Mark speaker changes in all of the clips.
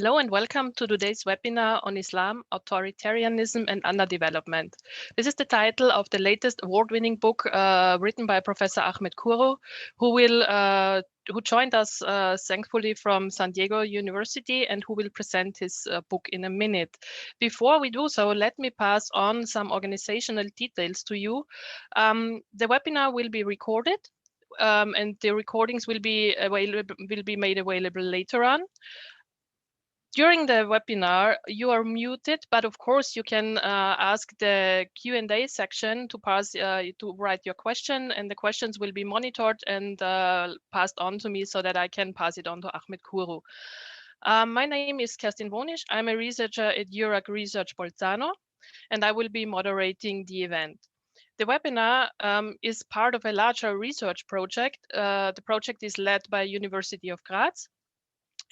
Speaker 1: Hello and welcome to today's webinar on Islam, Authoritarianism and Underdevelopment. This is the title of the latest award-winning book written by Professor Ahmet Kuru, who joined us thankfully from San Diego University and who will present his book in a minute. Before we do so, let me pass on some organizational details to you. The webinar will be recorded and the recordings will be made available later on. During the webinar, you are muted, but of course you can ask the Q&A section to write your question, and the questions will be monitored and passed on to me so that I can pass it on to Ahmet Kuru. My name is Kerstin Wonisch. I'm a researcher at Eurac Research Bolzano, and I will be moderating the event. The webinar is part of a larger research project. The project is led by University of Graz.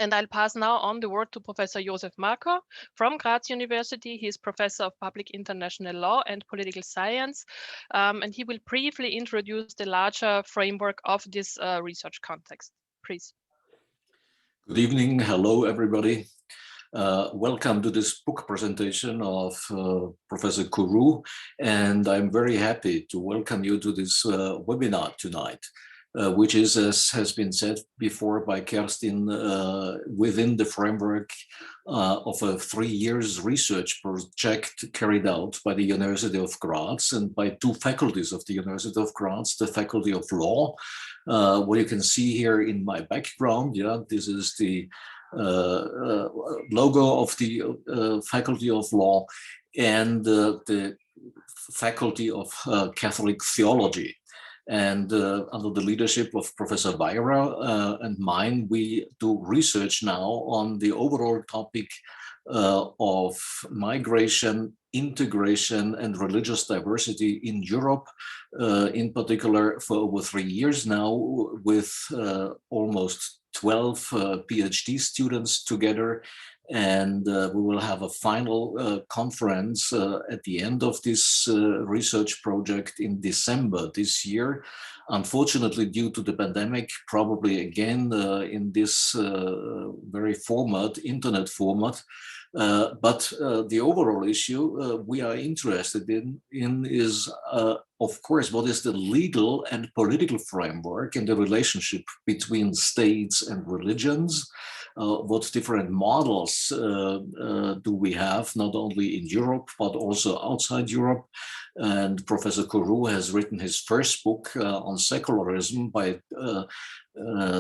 Speaker 1: And I'll pass now on the word to Professor Josef Marko from Graz University. He's Professor of Public International Law and Political Science, and he will briefly introduce the larger framework of this research context. Please.
Speaker 2: Good evening. Hello, everybody. Welcome to this book presentation of Professor Kuru, and I'm very happy to welcome you to this webinar tonight. Which is, as has been said before by Kerstin, within the framework of a 3 years research project carried out by the University of Graz and by two faculties of the University of Graz, the Faculty of Law. What you can see here in my background, this is the logo of the Faculty of Law and the Faculty of Catholic Theology. And under the leadership of Professor Weira and mine, we do research now on the overall topic of migration, integration, and religious diversity in Europe, in particular for over 3 years now, with almost 12 PhD students together. And we will have a final conference at the end of this research project in December this year. Unfortunately, due to the pandemic, probably again in this very internet format. But the overall issue we are interested in is, of course, what is the legal and political framework and the relationship between states and religions? What different models do we have, not only in Europe, but also outside Europe? And Professor Kuru has written his first book on secularism by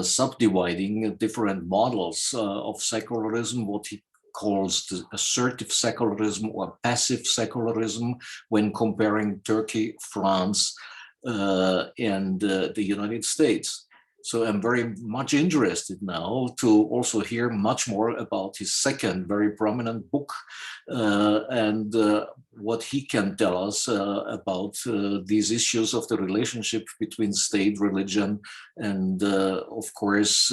Speaker 2: subdividing different models of secularism, what he calls the assertive secularism or passive secularism, when comparing Turkey, France, and the United States. So I'm very much interested now to also hear much more about his second very prominent book and what he can tell us about these issues of the relationship between state, religion, and of course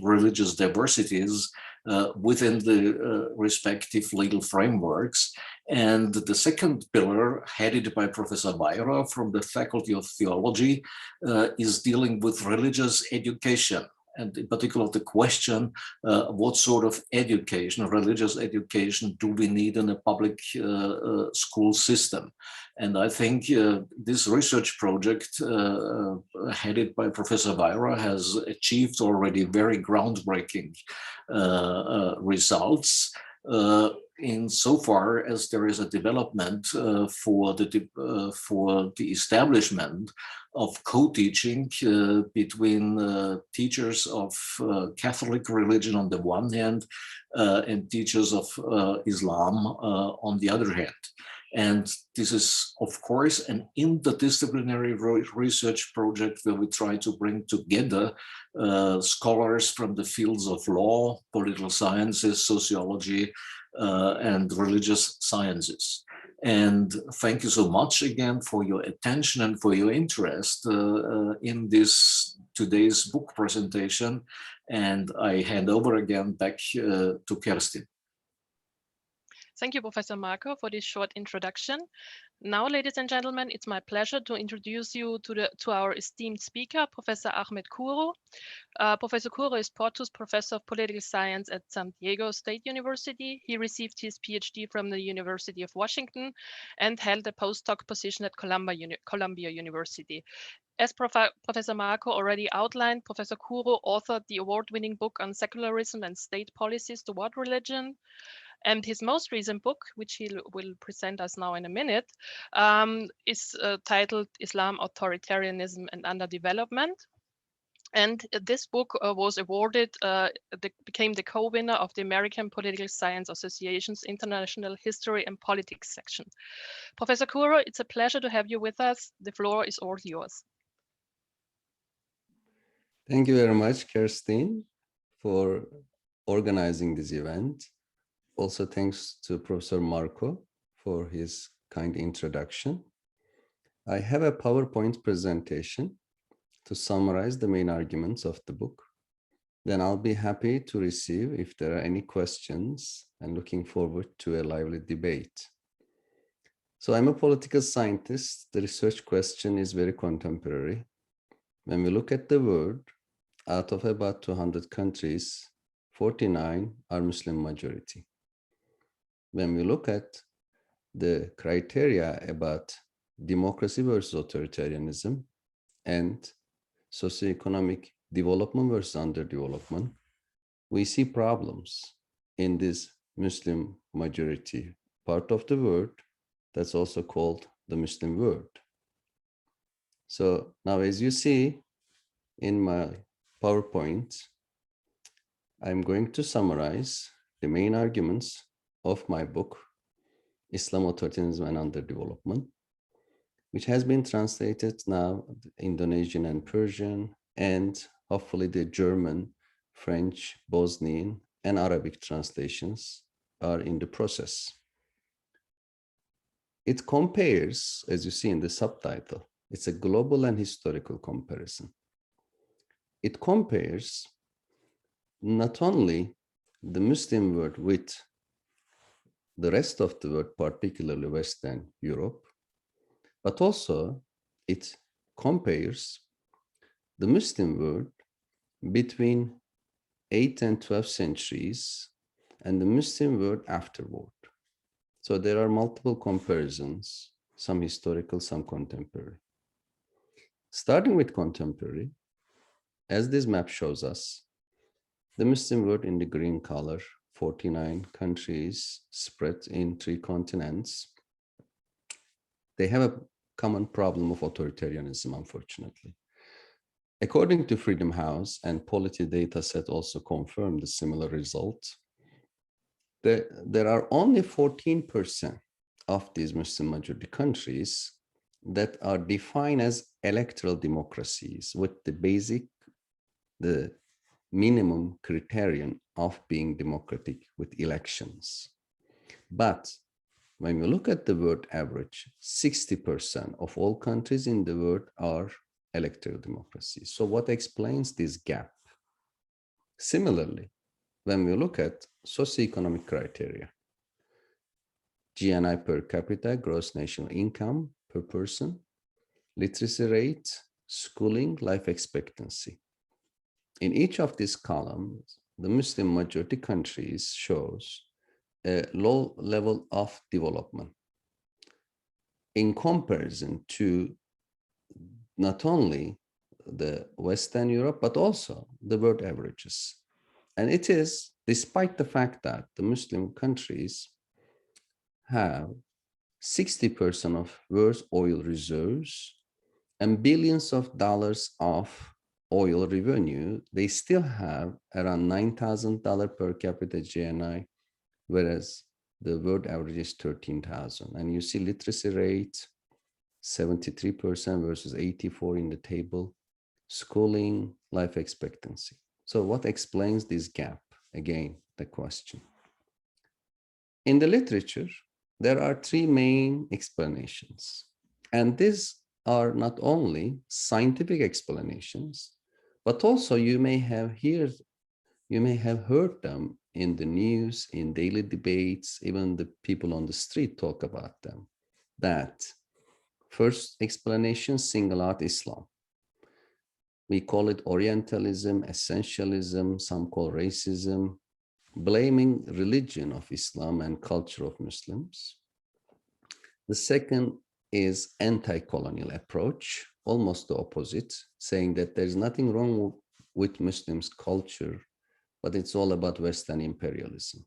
Speaker 2: religious diversities within the respective legal frameworks. And the second pillar, headed by Professor Weira from the Faculty of Theology, is dealing with religious education, and in particular the question, what sort of education, religious education, do we need in a public school system? And I think this research project headed by Professor Weira has achieved already very groundbreaking results. Insofar as there is a development for the establishment of co-teaching between teachers of Catholic religion on the one hand and teachers of Islam on the other hand. And this is, of course, an interdisciplinary research project where we try to bring together scholars from the fields of law, political sciences, sociology, and religious sciences. And thank you so much again for your attention and for your interest in this today's book presentation. And I hand over again back to Kerstin.
Speaker 1: Thank you, Professor Marco, for this short introduction. Now, ladies and gentlemen, it's my pleasure to introduce you to our esteemed speaker, Professor Ahmet Kuru. Professor Kuru is Porteous Professor of Political Science at San Diego State University. He received his PhD from the University of Washington and held a postdoc position at Columbia University. As Professor Marco already outlined, Professor Kuru authored the award-winning book on secularism and state policies toward religion. And his most recent book, which he will present us now in a minute, is titled Islam, Authoritarianism and Underdevelopment. And this book was awarded, became the co-winner of the American Political Science Association's International History and Politics section. Professor Kuru, it's a pleasure to have you with us. The floor is all yours.
Speaker 3: Thank you very much, Kerstin, for organizing this event. Also, thanks to Professor Marco for his kind introduction. I have a PowerPoint presentation to summarize the main arguments of the book. Then I'll be happy to receive if there are any questions and looking forward to a lively debate. So I'm a political scientist. The research question is very contemporary. When we look at the world, out of about 200 countries, 49 are Muslim majority. When we look at the criteria about democracy versus authoritarianism and socio-economic development versus underdevelopment, we see problems in this Muslim majority part of the world that's also called the Muslim world. So now, as you see in my PowerPoint, I'm going to summarize the main arguments of my book, Islam, Authoritarianism and Underdevelopment, which has been translated now Indonesian and Persian, and hopefully the German, French, Bosnian, and Arabic translations are in the process. It compares, as you see in the subtitle, it's a global and historical comparison. It compares not only the Muslim world with the rest of the world, particularly Western Europe, but also it compares the Muslim world between 8th and 12th centuries and the Muslim world afterward. So there are multiple comparisons, some historical, some contemporary. Starting with contemporary, as this map shows us, the Muslim world in the green color, 49 countries spread in 3 continents. They have a common problem of authoritarianism, unfortunately. According to Freedom House, and Polity data set also confirmed a similar result, there are only 14% of these Muslim majority countries that are defined as electoral democracies with the minimum criterion of being democratic with elections. But when we look at the world average, 60% of all countries in the world are electoral democracies. So what explains this gap? Similarly, when we look at socio-economic criteria, GNI per capita, gross national income per person, literacy rate, schooling, life expectancy. In each of these columns, the Muslim majority countries shows a low level of development in comparison to not only the Western Europe, but also the world averages. And it is despite the fact that the Muslim countries have 60% of world's oil reserves and billions of dollars of oil revenue, they still have around $9,000 per capita GNI, whereas the world average is 13,000. And you see literacy rate, 73% versus 84% in the table, schooling, life expectancy. So what explains this gap? Again, the question. In the literature, there are 3 main explanations. And these are not only scientific explanations, but also you may have heard them in the news, in daily debates, even the people on the street talk about them. That first explanation, single out Islam. We call it Orientalism, essentialism, some call racism, blaming religion of Islam and culture of Muslims. The second is anti-colonial approach, almost the opposite, saying that there's nothing wrong with Muslims' culture, but it's all about Western imperialism.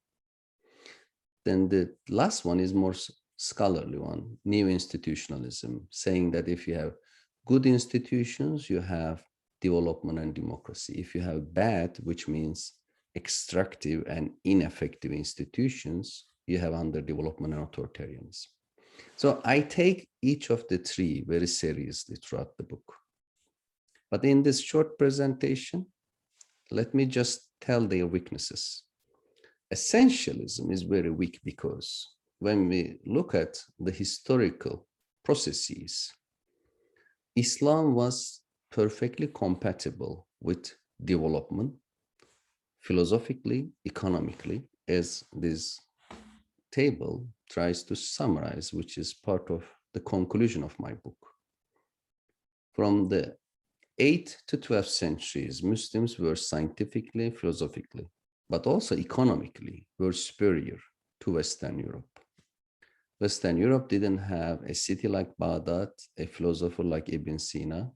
Speaker 3: Then the last one is more scholarly one, new institutionalism, saying that if you have good institutions, you have development and democracy. If you have bad, which means extractive and ineffective institutions, you have underdevelopment and authoritarianism. So I take each of the three very seriously throughout the book. But in this short presentation, let me just tell their weaknesses. Essentialism is very weak because when we look at the historical processes, Islam was perfectly compatible with development, philosophically, economically, as this table tries to summarize, which is part of the conclusion of my book. From the 8th to 12th centuries, Muslims were scientifically, philosophically, but also economically were superior to Western Europe. Western Europe didn't have a city like Baghdad, a philosopher like Ibn Sina.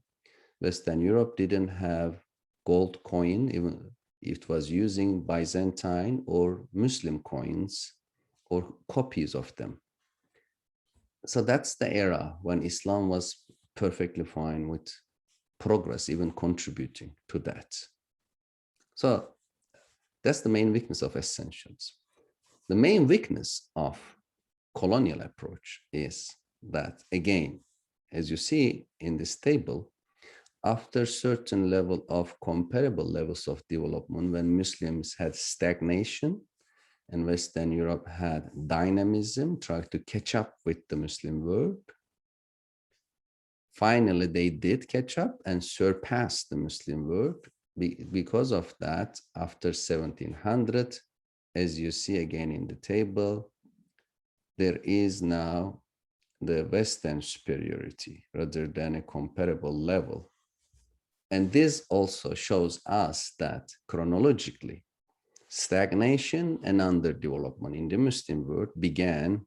Speaker 3: Western Europe didn't have gold coin, even it was using Byzantine or Muslim coins or copies of them. So that's the era when Islam was perfectly fine with progress, even contributing to that. So that's the main weakness of essentials. The main weakness of colonial approach is that, again, as you see in this table, after certain level of comparable levels of development, when Muslims had stagnation and Western Europe had dynamism, tried to catch up with the Muslim world, finally they did catch up and surpassed the Muslim world. Because of that, after 1700, as you see again in the table, there is now the Western superiority rather than a comparable level. And this also shows us that chronologically, stagnation and underdevelopment in the Muslim world began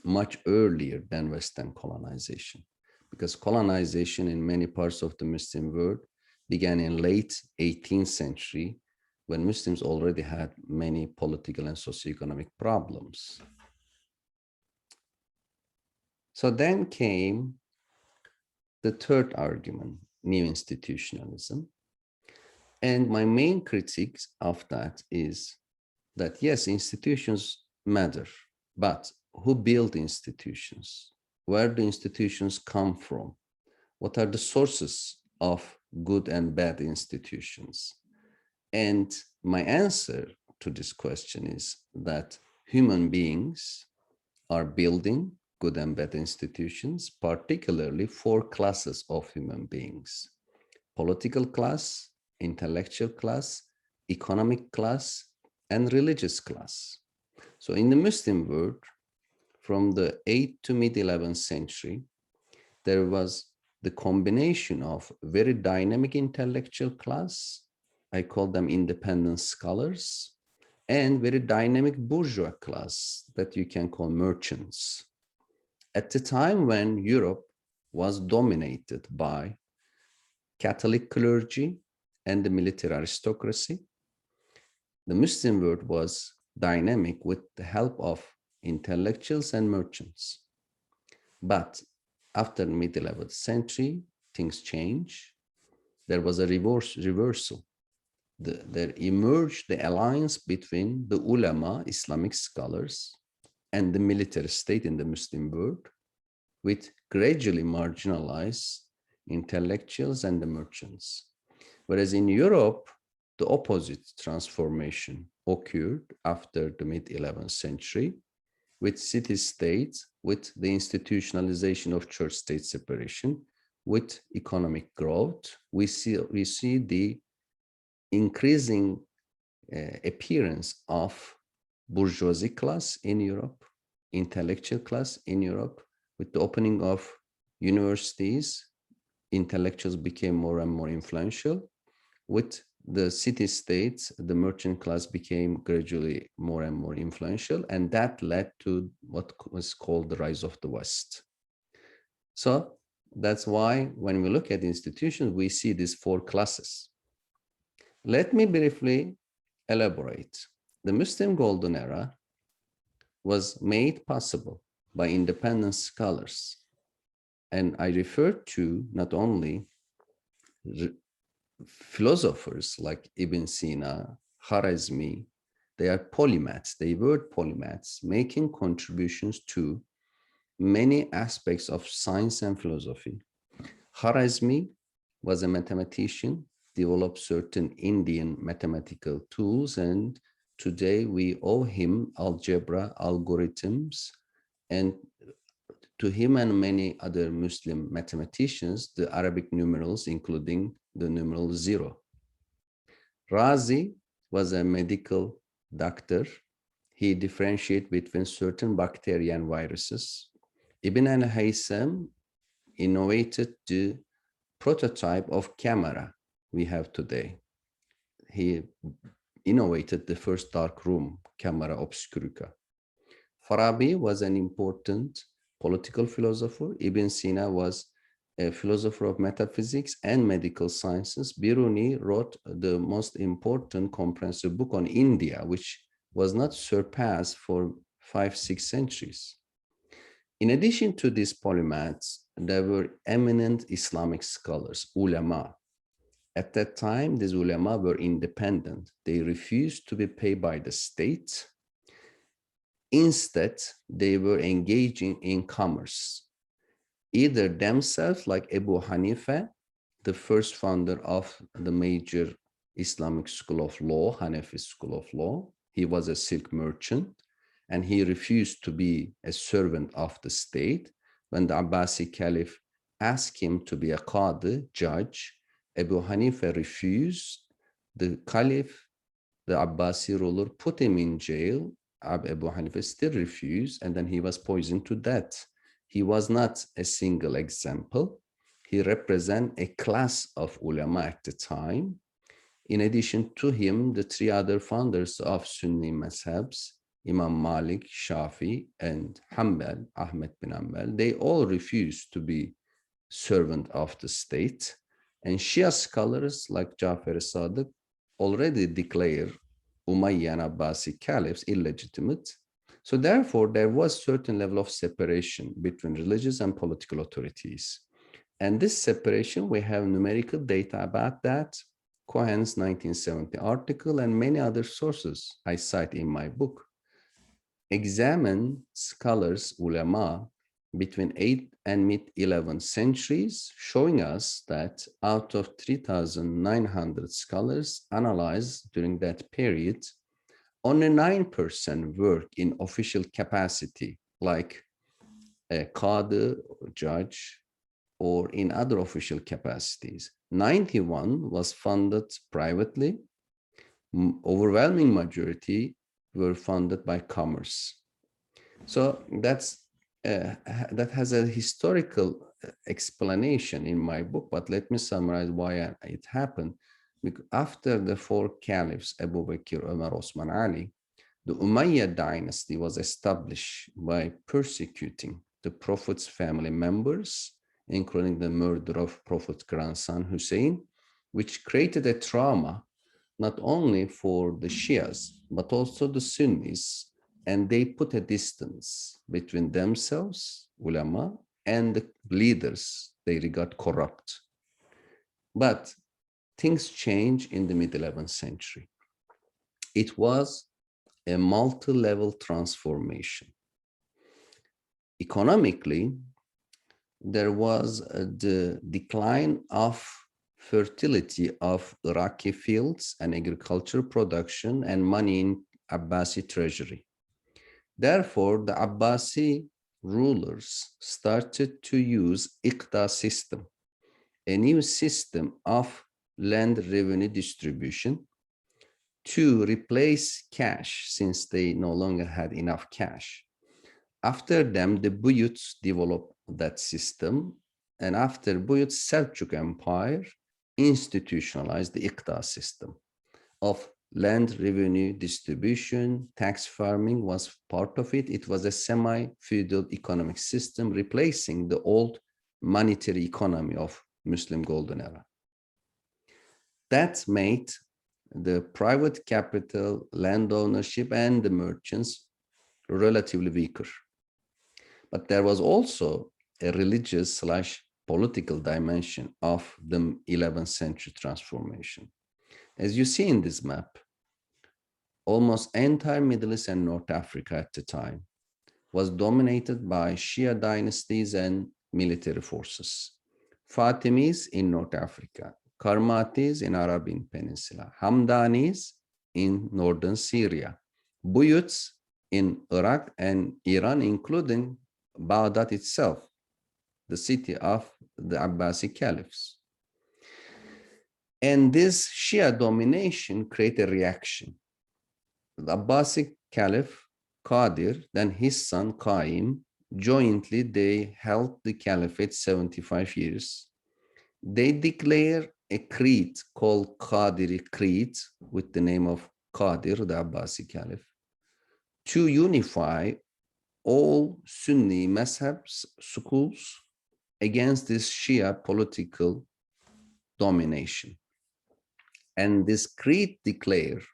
Speaker 3: much earlier than Western colonization, because colonization in many parts of the Muslim world began in late 18th century, when Muslims already had many political and socio-economic problems. So then came the third argument, new institutionalism. And my main critique of that is that, yes, institutions matter, but who build institutions? Where do institutions come from? What are the sources of good and bad institutions? And my answer to this question is that human beings are building good and bad institutions, particularly four classes of human beings: political class, intellectual class, economic class, and religious class. So in the Muslim world, from the 8th to mid-11th century, there was the combination of very dynamic intellectual class, I call them independent scholars, and very dynamic bourgeois class that you can call merchants. At the time when Europe was dominated by Catholic clergy and the military aristocracy, the Muslim world was dynamic with the help of intellectuals and merchants. But after the mid-11th century, things change. There was a reversal. There emerged the alliance between the ulema, Islamic scholars, and the military state in the Muslim world, with gradually marginalized intellectuals and the merchants. Whereas in Europe, the opposite transformation occurred after the mid-11th century, with city-states, with the institutionalization of church-state separation, with economic growth. We see the increasing appearance of bourgeoisie class in Europe, intellectual class in Europe. With the opening of universities, intellectuals became more and more influential. With the city-states, the merchant class became gradually more and more influential, and that led to what was called the rise of the West. So that's why when we look at institutions, we see these four classes. Let me briefly elaborate. The Muslim Golden Era was made possible by independent scholars. And I refer to not only philosophers like Ibn Sina, Khwarizmi, they are polymaths, they were polymaths, making contributions to many aspects of science and philosophy. Khwarizmi was a mathematician, developed certain Indian mathematical tools, and today we owe him algebra, algorithms, and to him and many other Muslim mathematicians, the Arabic numerals, including the numeral 0. Razi was a medical doctor. He differentiated between certain bacteria and viruses. Ibn al-Haytham innovated the prototype of camera we have today. He innovated the first dark room, camera obscurica. Farabi was an important political philosopher. Ibn Sina was a philosopher of metaphysics and medical sciences. Biruni wrote the most important comprehensive book on India, which was not surpassed for 5-6 centuries. In addition to these polymaths, there were eminent Islamic scholars, ulema. At that time, these ulema were independent. They refused to be paid by the state. Instead, they were engaging in commerce, either themselves, like Abu Hanifa, the first founder of the major Islamic school of law, Hanafi school of law. He was a silk merchant, and he refused to be a servant of the state. When the Abbasi Caliph asked him to be a qadi, judge, Abu Hanifa refused. The Caliph, the Abbasi ruler, put him in jail. Abu Hanifa still refused, and then he was poisoned to death. He was not a single example. He represents a class of ulama at the time. In addition to him, the three other founders of Sunni mazhabs, Imam Malik, Shafi, and Hanbal, Ahmet bin Hanbal, they all refused to be servant of the state. And Shia scholars like Jafar Sadiq already declare Umayyan Abbasi caliphs illegitimate. So therefore, there was certain level of separation between religious and political authorities. And this separation, we have numerical data about that, Cohen's 1970 article, and many other sources I cite in my book. Examine scholars, ulama, between 8th and mid-11th centuries, showing us that out of 3,900 scholars analyzed during that period, only 9% work in official capacity, like a qadi, judge, or in other official capacities. 91 was funded privately. Overwhelming majority were funded by commerce. So that has a historical explanation in my book, but let me summarize why it happened. Because after the four caliphs, Abu Bakr, Umar, Osman, Ali, the Umayyad dynasty was established by persecuting the Prophet's family members, including the murder of Prophet's grandson Hussein, which created a trauma not only for the Shias, but also the Sunnis, and they put a distance between themselves, ulama, and the leaders they regard corrupt. But things changed in the mid-11th century. It was a multi-level transformation. Economically, there was the decline of fertility of Iraqi fields and agricultural production and money in Abbasi treasury. Therefore, the Abbasi rulers started to use Iqta system, a new system of land revenue distribution to replace cash since they no longer had enough cash. After them, the Buyuts developed that system, and after Buyut's Seljuk Empire institutionalized the Iqta system of land revenue distribution. Tax farming was part of it. It was a semi-feudal economic system replacing the old monetary economy of Muslim Golden Era. That made the private capital, land ownership, and the merchants relatively weaker. But there was also a religious / political dimension of the 11th century transformation. As you see in this map, almost entire Middle East and North Africa at the time was dominated by Shia dynasties and military forces. Fatimis in North Africa, Karmatis in Arabian Peninsula, Hamdanis in northern Syria, Buyuts in Iraq and Iran, including Baghdad itself, the city of the Abbasi caliphs. And this Shia domination created a reaction. The Abbasi caliph Qadir, then his son Qaim, jointly they held the caliphate 75 years. They declare a creed called Qadiri Creed with the name of Qadir, the Abbasi caliph, to unify all Sunni mazhabs, schools against this Shia political domination. And this creed declares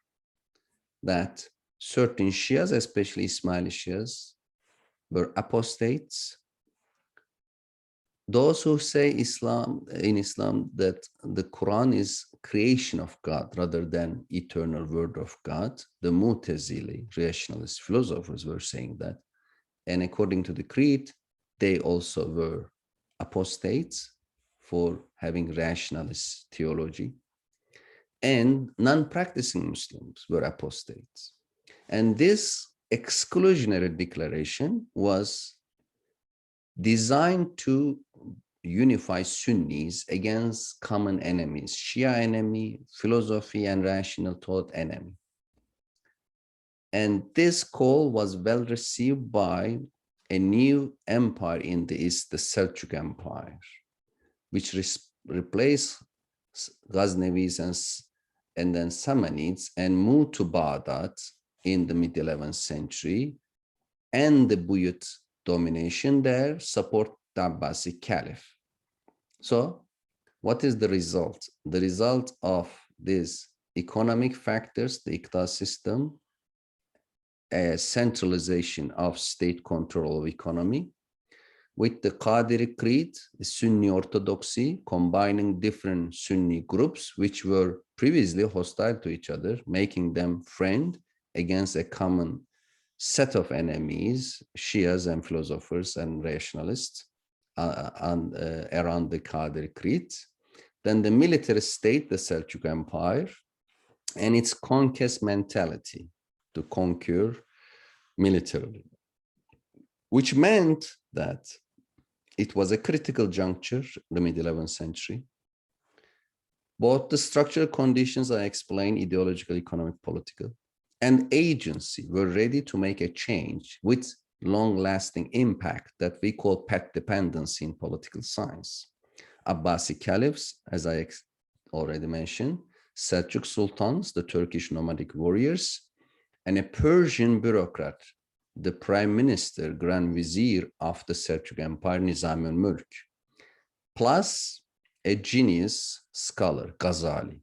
Speaker 3: that certain Shias, especially Ismaili Shias, were apostates. Those who say in Islam that the Quran is creation of God rather than eternal word of God, the Mu'tazili, rationalist philosophers were saying that. And according to the creed, they also were apostates for having rationalist theology. And non-practicing Muslims were apostates. And this exclusionary declaration was designed to unify Sunnis against common enemies, Shia enemy, philosophy and rational thought enemy. And this call was well received by a new empire in the East, the Seljuk Empire, which replaced Ghaznavis and then Samanids and moved to Baghdad in the mid-11th century, and the Buyut domination there support the Abbasi Caliph. So what is the result? The result of these economic factors, the Iqta system, a centralization of state control of economy, with the Qadiri Creed, the Sunni orthodoxy, combining different Sunni groups which were previously hostile to each other, making them friend against a common set of enemies, Shias and philosophers and rationalists around the Qadiri Creed. Then the military state, the Seljuk Empire, and its conquest mentality to conquer militarily, which meant that it was a critical juncture, the mid-11th century. Both the structural conditions I explained, ideological, economic, political, and agency were ready to make a change with long-lasting impact that we call path dependency in political science. Abbasi caliphs, as I already mentioned, Seljuk sultans, the Turkish nomadic warriors, and a Persian bureaucrat, the prime minister, grand vizier of the Seljuk Empire, Nizami al-Mulk, plus a genius scholar, Ghazali.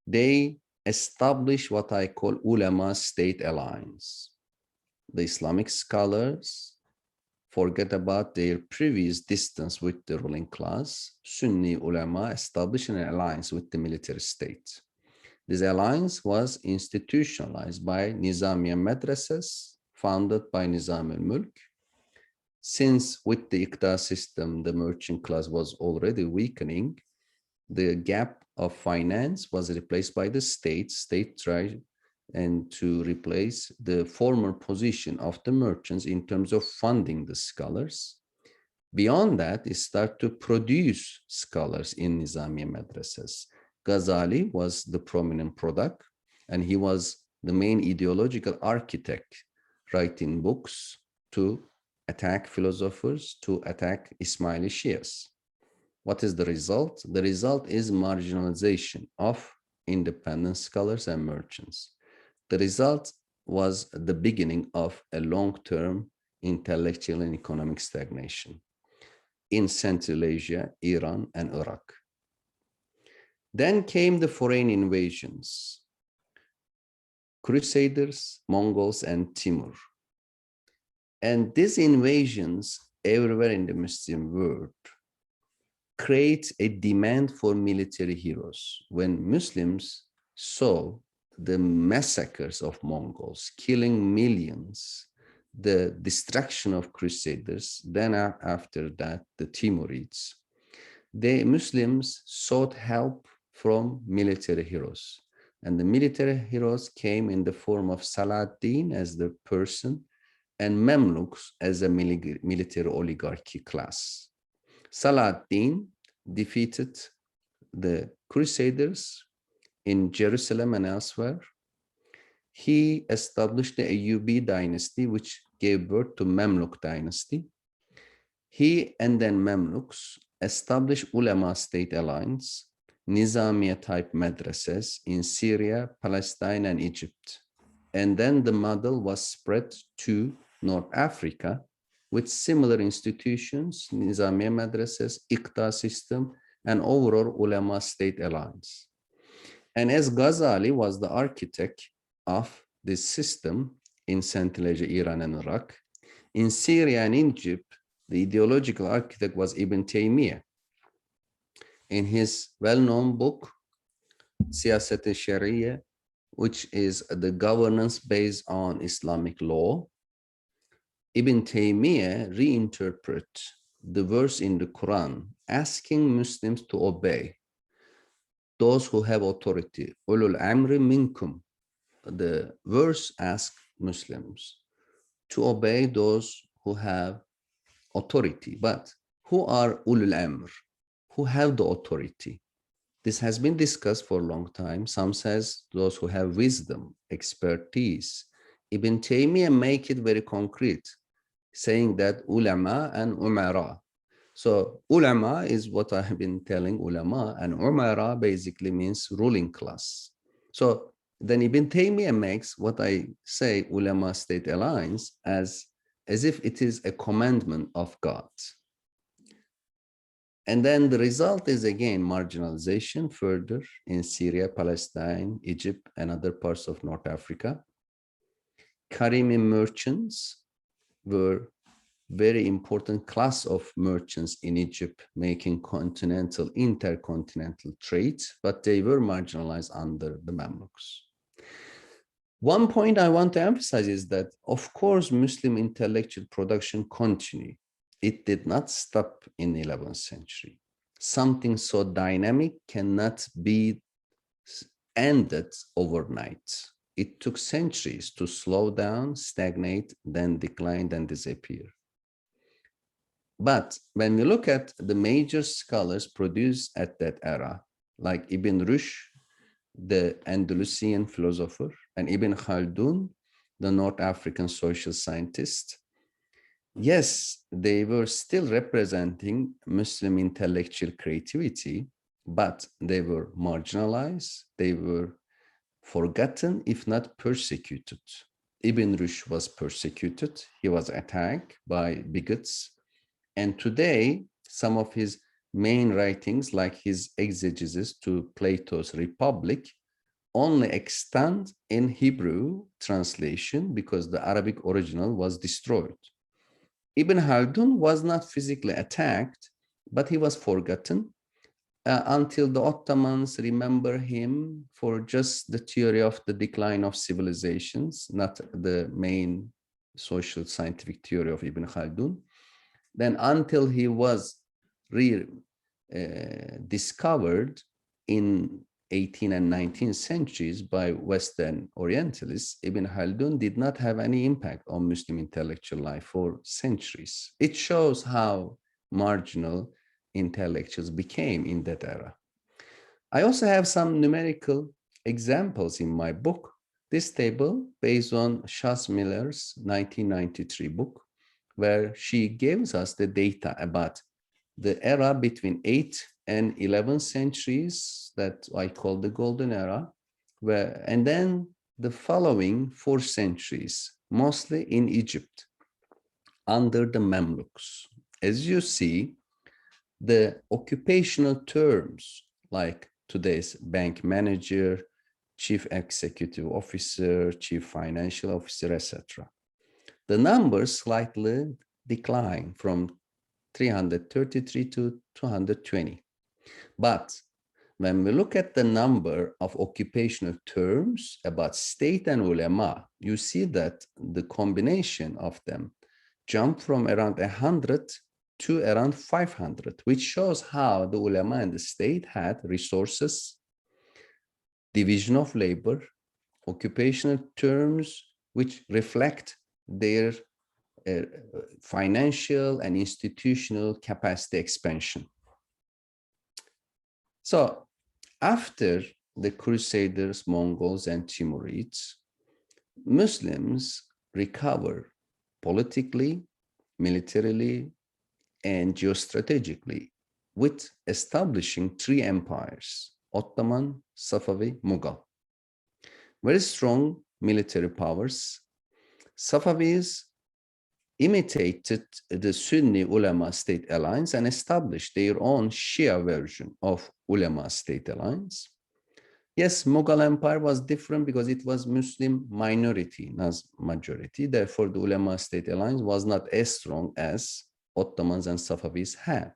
Speaker 3: They established what I call ulema-state alliance. The Islamic scholars forget about their previous distance with the ruling class. Sunni ulema established an alliance with the military state. This alliance was institutionalized by Nizamiya madrasas, founded by Nizam al-Mulk. Since with the Iqta system, the merchant class was already weakening, the gap of finance was replaced by the state. State tried and to replace the former position of the merchants in terms of funding the scholars. Beyond that, it started to produce scholars in Nizamiya madrasas. Ghazali was the prominent product, and he was the main ideological architect, writing books to attack philosophers, to attack Ismaili Shias. What is the result? The result is marginalization of independent scholars and merchants. The result was the beginning of a long-term intellectual and economic stagnation in Central Asia, Iran, and Iraq. Then came the foreign invasions, Crusaders, Mongols, and Timur. And these invasions everywhere in the Muslim world create a demand for military heroes. When Muslims saw the massacres of Mongols, killing millions, the destruction of Crusaders, then after that, the Timurids, the Muslims sought help from military heroes. And the military heroes came in the form of Saladin as the person and Mamluks as a military oligarchy class. Saladin defeated the Crusaders in Jerusalem and elsewhere. He established the Ayyubi dynasty, which gave birth to Mamluk dynasty. He and then Mamluks established ulema-state alliance, Nizamiya-type madrasas in Syria, Palestine, and Egypt. And then the model was spread to North Africa with similar institutions, Nizamiya madrasas, Iqta system, and overall ulema-state alliance. And as Ghazali was the architect of this system in Central Asia, Iran, and Iraq, in Syria and Egypt, the ideological architect was Ibn Taymiyyah. In his well-known book, Siyasat al-Sharia, which is the governance based on Islamic law, Ibn Taymiyyah reinterprets the verse in the Quran asking Muslims to obey those who have authority. Ulul amri minkum. The verse asks Muslims to obey those who have authority. But who are ulul amr? Who have the authority? This has been discussed for a long time. Some says those who have wisdom, expertise. Ibn Taymiyyah make it very concrete, saying that ulama and umara. So ulama is what I have been telling ulama, and umara basically means ruling class. So then Ibn Taymiyyah makes what I say ulema-state alliance as if it is a commandment of God. And then the result is again marginalization further in Syria, Palestine, Egypt, and other parts of North Africa. Karimi merchants were very important class of merchants in Egypt making continental, intercontinental trades, but they were marginalized under the Mamluks. One point I want to emphasize is that, of course, Muslim intellectual production continued. It did not stop in the 11th century. Something so dynamic cannot be ended overnight. It took centuries to slow down, stagnate, then decline, then disappear. But when we look at the major scholars produced at that era, like Ibn Rushd, the Andalusian philosopher, and Ibn Khaldun, the North African social scientist, yes, they were still representing Muslim intellectual creativity, but they were marginalized, they were forgotten, if not persecuted. Ibn Rushd was persecuted, he was attacked by bigots, and today, some of his main writings, like his exegesis to Plato's Republic, only extant in Hebrew translation because the Arabic original was destroyed. Ibn Khaldun was not physically attacked, but he was forgotten until the Ottomans remember him for just the theory of the decline of civilizations, not the main social scientific theory of Ibn Khaldun. Then until he was discovered in 18th and 19th centuries by Western Orientalists, Ibn Khaldun did not have any impact on Muslim intellectual life for centuries. It shows how marginal intellectuals became in that era. I also have some numerical examples in my book. This table based on Miller's 1993 book, where she gives us the data about the era between 8th and 11th centuries that I call the golden era, and then the following 4 centuries, mostly in Egypt, under the Mamluks. As you see, the occupational terms like today's bank manager, chief executive officer, chief financial officer, etc. The numbers slightly decline from 333 to 220. But when we look at the number of occupational terms about state and ulema, you see that the combination of them jump from around 100 to around 500, which shows how the ulema and the state had resources, division of labor, occupational terms, which reflect their financial and institutional capacity expansion. So after the Crusaders, Mongols, and Timurids, Muslims recover politically, militarily, and geostrategically with establishing 3 empires: Ottoman, Safavi, Mughal. Very strong military powers. Safavis imitated the Sunni ulema-state alliance and established their own Shia version of ulema-state alliance. Yes, Mughal Empire was different because it was Muslim minority, not majority. Therefore, the ulema-state alliance was not as strong as Ottomans and Safavis had.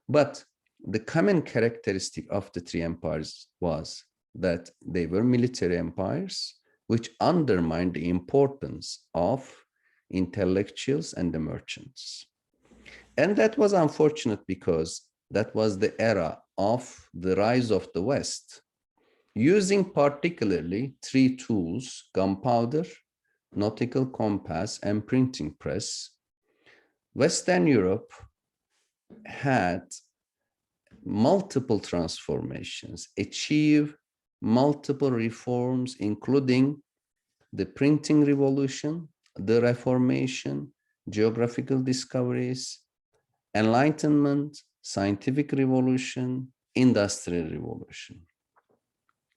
Speaker 3: But the common characteristic of the 3 empires was that they were military empires, which undermined the importance of intellectuals and the merchants. And that was unfortunate because that was the era of the rise of the West, using particularly 3 tools: gunpowder, nautical compass, and printing press. Western Europe had multiple transformations, achieved multiple reforms, including the printing revolution, the Reformation, geographical discoveries, Enlightenment, scientific revolution, industrial revolution.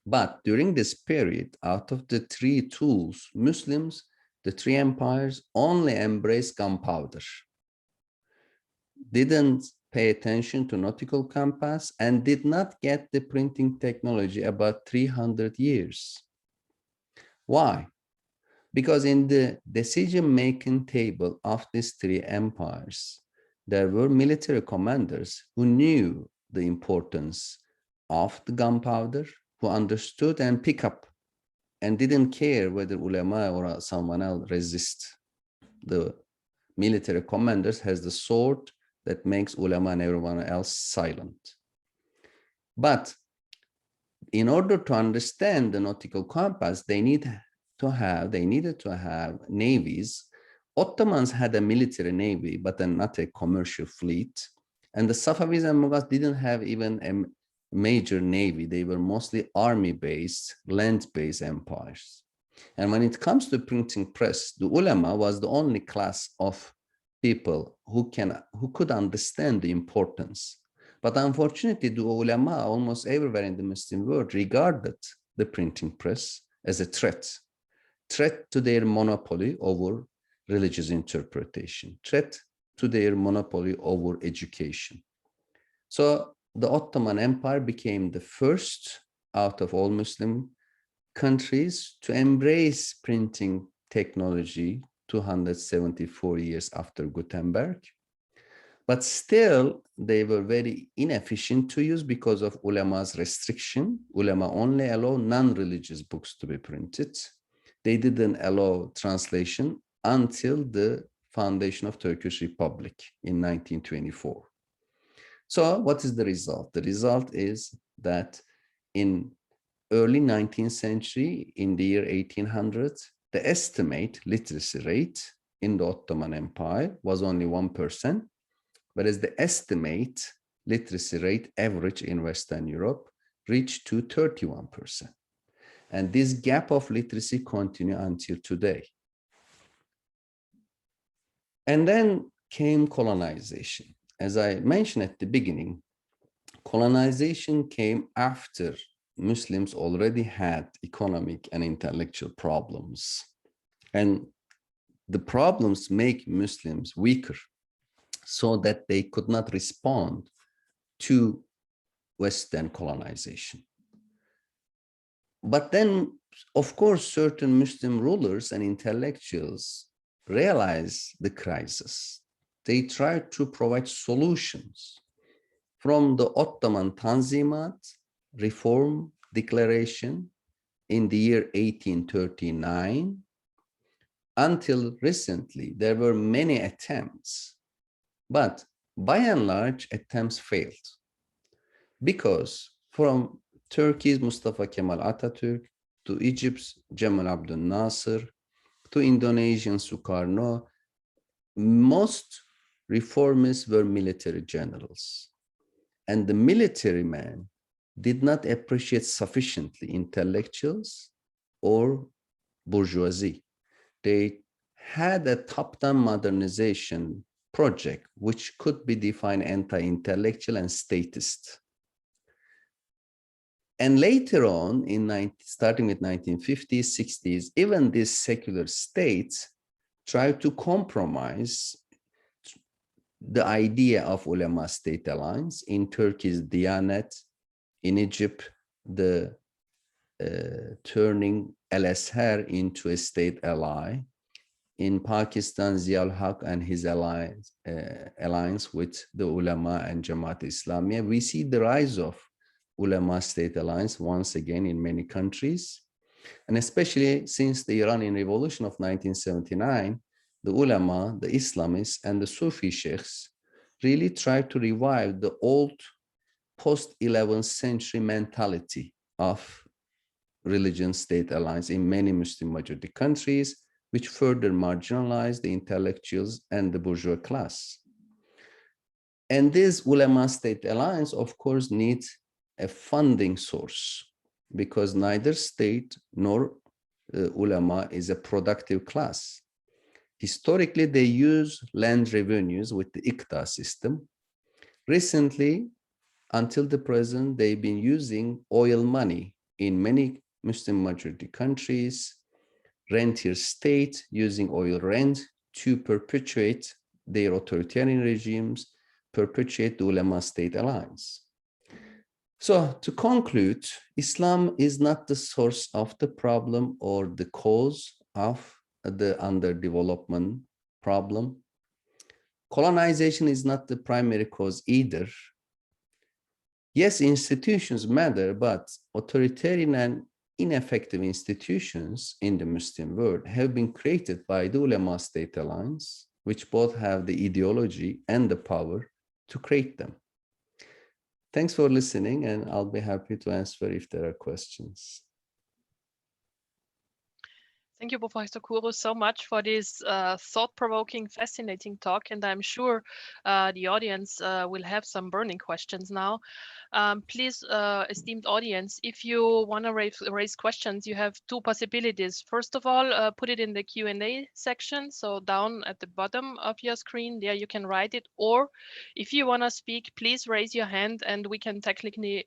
Speaker 3: But during this period, out of the 3 tools, Muslims, the 3 empires, only embraced gunpowder, didn't pay attention to nautical compass, and did not get the printing technology about 300 years. Why? Because in the decision-making table of these 3 empires, there were military commanders who knew the importance of the gunpowder, who understood and pick up, and didn't care whether ulema or someone else resist. The military commanders has the sword that makes ulema and everyone else silent. But in order to understand the nautical compass, they needed to have navies. Ottomans had a military navy, but then not a commercial fleet. And the Safavids and Mughals didn't have even a major navy. They were mostly army-based, land-based empires. And when it comes to printing press, the ulema was the only class of people who could understand the importance. But unfortunately, the ulema almost everywhere in the Muslim world regarded the printing press as a threat to their monopoly over religious interpretation, threat to their monopoly over education. So the Ottoman Empire became the first out of all Muslim countries to embrace printing technology 274 years after Gutenberg. But still, they were very inefficient to use because of ulema's restriction. Ulema only allow non-religious books to be printed. They didn't allow translation until the foundation of Turkish Republic in 1924. So what is the result? The result is that in early 19th century, in the year 1800, the estimate literacy rate in the Ottoman Empire was only 1%, whereas the estimate literacy rate average in Western Europe reached to 31%. And this gap of literacy continues until today. And then came colonization. As I mentioned at the beginning, colonization came after Muslims already had economic and intellectual problems. And the problems make Muslims weaker so that they could not respond to Western colonization. But then, of course, certain Muslim rulers and intellectuals realized the crisis. They tried to provide solutions from the Ottoman Tanzimat Reform Declaration in the year 1839 until recently. There were many attempts, but by and large, attempts failed. Because from Turkey's Mustafa Kemal Atatürk to Egypt's Jamal Abdel Nasser to Indonesian Sukarno, most reformists were military generals. And the military men did not appreciate sufficiently intellectuals or bourgeoisie. They had a top-down modernization project which could be defined anti-intellectual and statist. And later on, starting with 1950s, 60s, even these secular states tried to compromise the idea of ulema-state alliance. In Turkey's Diyanet, in Egypt, the turning Al-Azhar into a state ally. In Pakistan, Ziaul Haq and his alliance with the ulama and Jamaat Islamiyah, we see the rise of ulema-state alliance once again in many countries. And especially since the Iranian Revolution of 1979, the ulama, the Islamists, and the Sufi sheikhs really tried to revive the old post-11th century mentality of religion-state alliance in many Muslim-majority countries, which further marginalized the intellectuals and the bourgeois class. And this ulema-state alliance, of course, needs a funding source, because neither state nor ulama is a productive class. Historically, they use land revenues with the IQTA system. Recently, until the present, they've been using oil money in many Muslim majority countries, rentier states using oil rent to perpetuate their authoritarian regimes, perpetuate the ulema-state alliance. So to conclude, Islam is not the source of the problem or the cause of the underdevelopment problem. Colonization is not the primary cause either. Yes, institutions matter, but authoritarian and ineffective institutions in the Muslim world have been created by the ulema-state alliance, which both have the ideology and the power to create them. Thanks for listening, and I'll be happy to answer if there are questions.
Speaker 1: Thank you, Professor Kuru, so much for this thought-provoking, fascinating talk, and I'm sure the audience will have some burning questions now. Please, esteemed audience, if you want to raise questions, you have two possibilities. First of all, put it in the Q&A section, so down at the bottom of your screen, there you can write it, or if you want to speak, please raise your hand and we can technically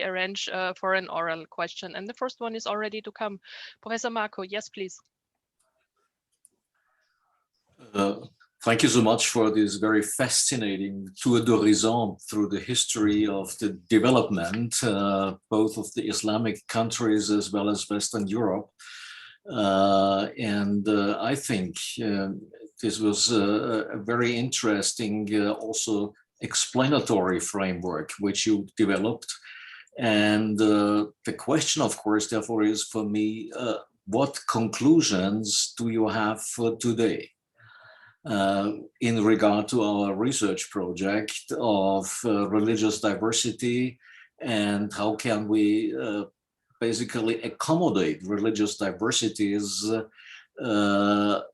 Speaker 1: arrange for an oral question. And the first one is already to come. Professor Marco, yes, please.
Speaker 2: Thank you so much for this very fascinating tour d'horizon through the history of the development, both of the Islamic countries as well as Western Europe. I think this was a very interesting, also explanatory framework which you developed. And the question, of course, therefore, is for me, what conclusions do you have for today? In regard to our research project of religious diversity, and how can we basically accommodate religious diversities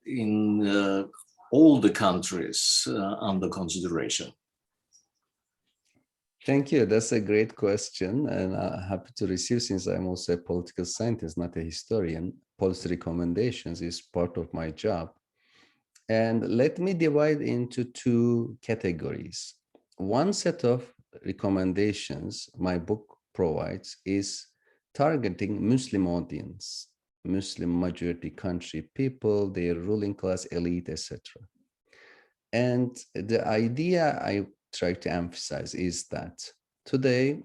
Speaker 2: in all the countries under consideration?
Speaker 3: Thank you. That's a great question, and I'm happy to receive, since I'm also a political scientist, not a historian. Policy recommendations is part of my job. And let me divide into two categories. One set of recommendations my book provides is targeting Muslim audience, Muslim majority country people, their ruling class, elite, etc. And the idea I try to emphasize is that today,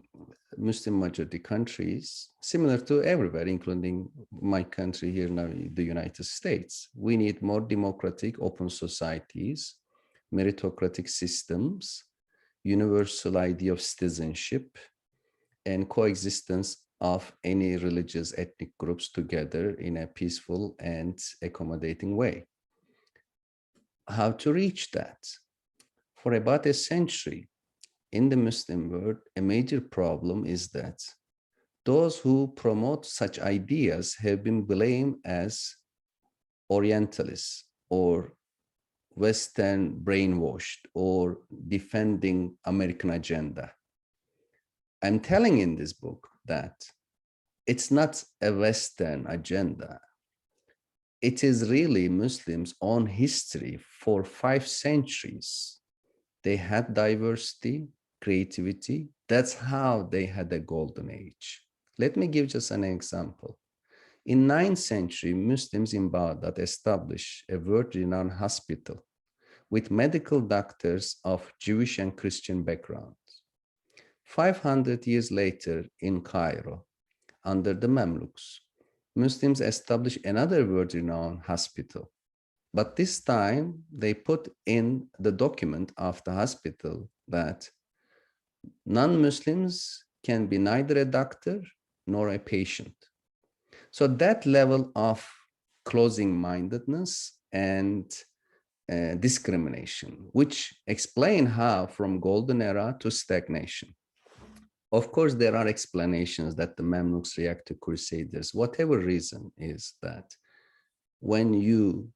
Speaker 3: Muslim majority countries, similar to everywhere, including my country here now, the United States, we need more democratic, open societies, meritocratic systems, universal idea of citizenship, and coexistence of any religious ethnic groups together in a peaceful and accommodating way. How to reach that? For about a century, in the Muslim world, a major problem is that those who promote such ideas have been blamed as Orientalists or Western brainwashed or defending American agenda. I'm telling in this book that it's not a Western agenda. It is really Muslims' own history for 5 centuries. They had diversity, creativity. That's how they had a golden age. Let me give just an example. In 9th century, Muslims in Baghdad established a world-renowned hospital with medical doctors of Jewish and Christian backgrounds. 500 years later in Cairo, under the Mamluks, Muslims established another world-renowned hospital. But this time, they put in the document of the hospital that non-Muslims can be neither a doctor nor a patient. So that level of closing-mindedness and discrimination, which explain how from golden era to stagnation. Of course, there are explanations that the Mamluks react to Crusaders. Whatever reason is that when you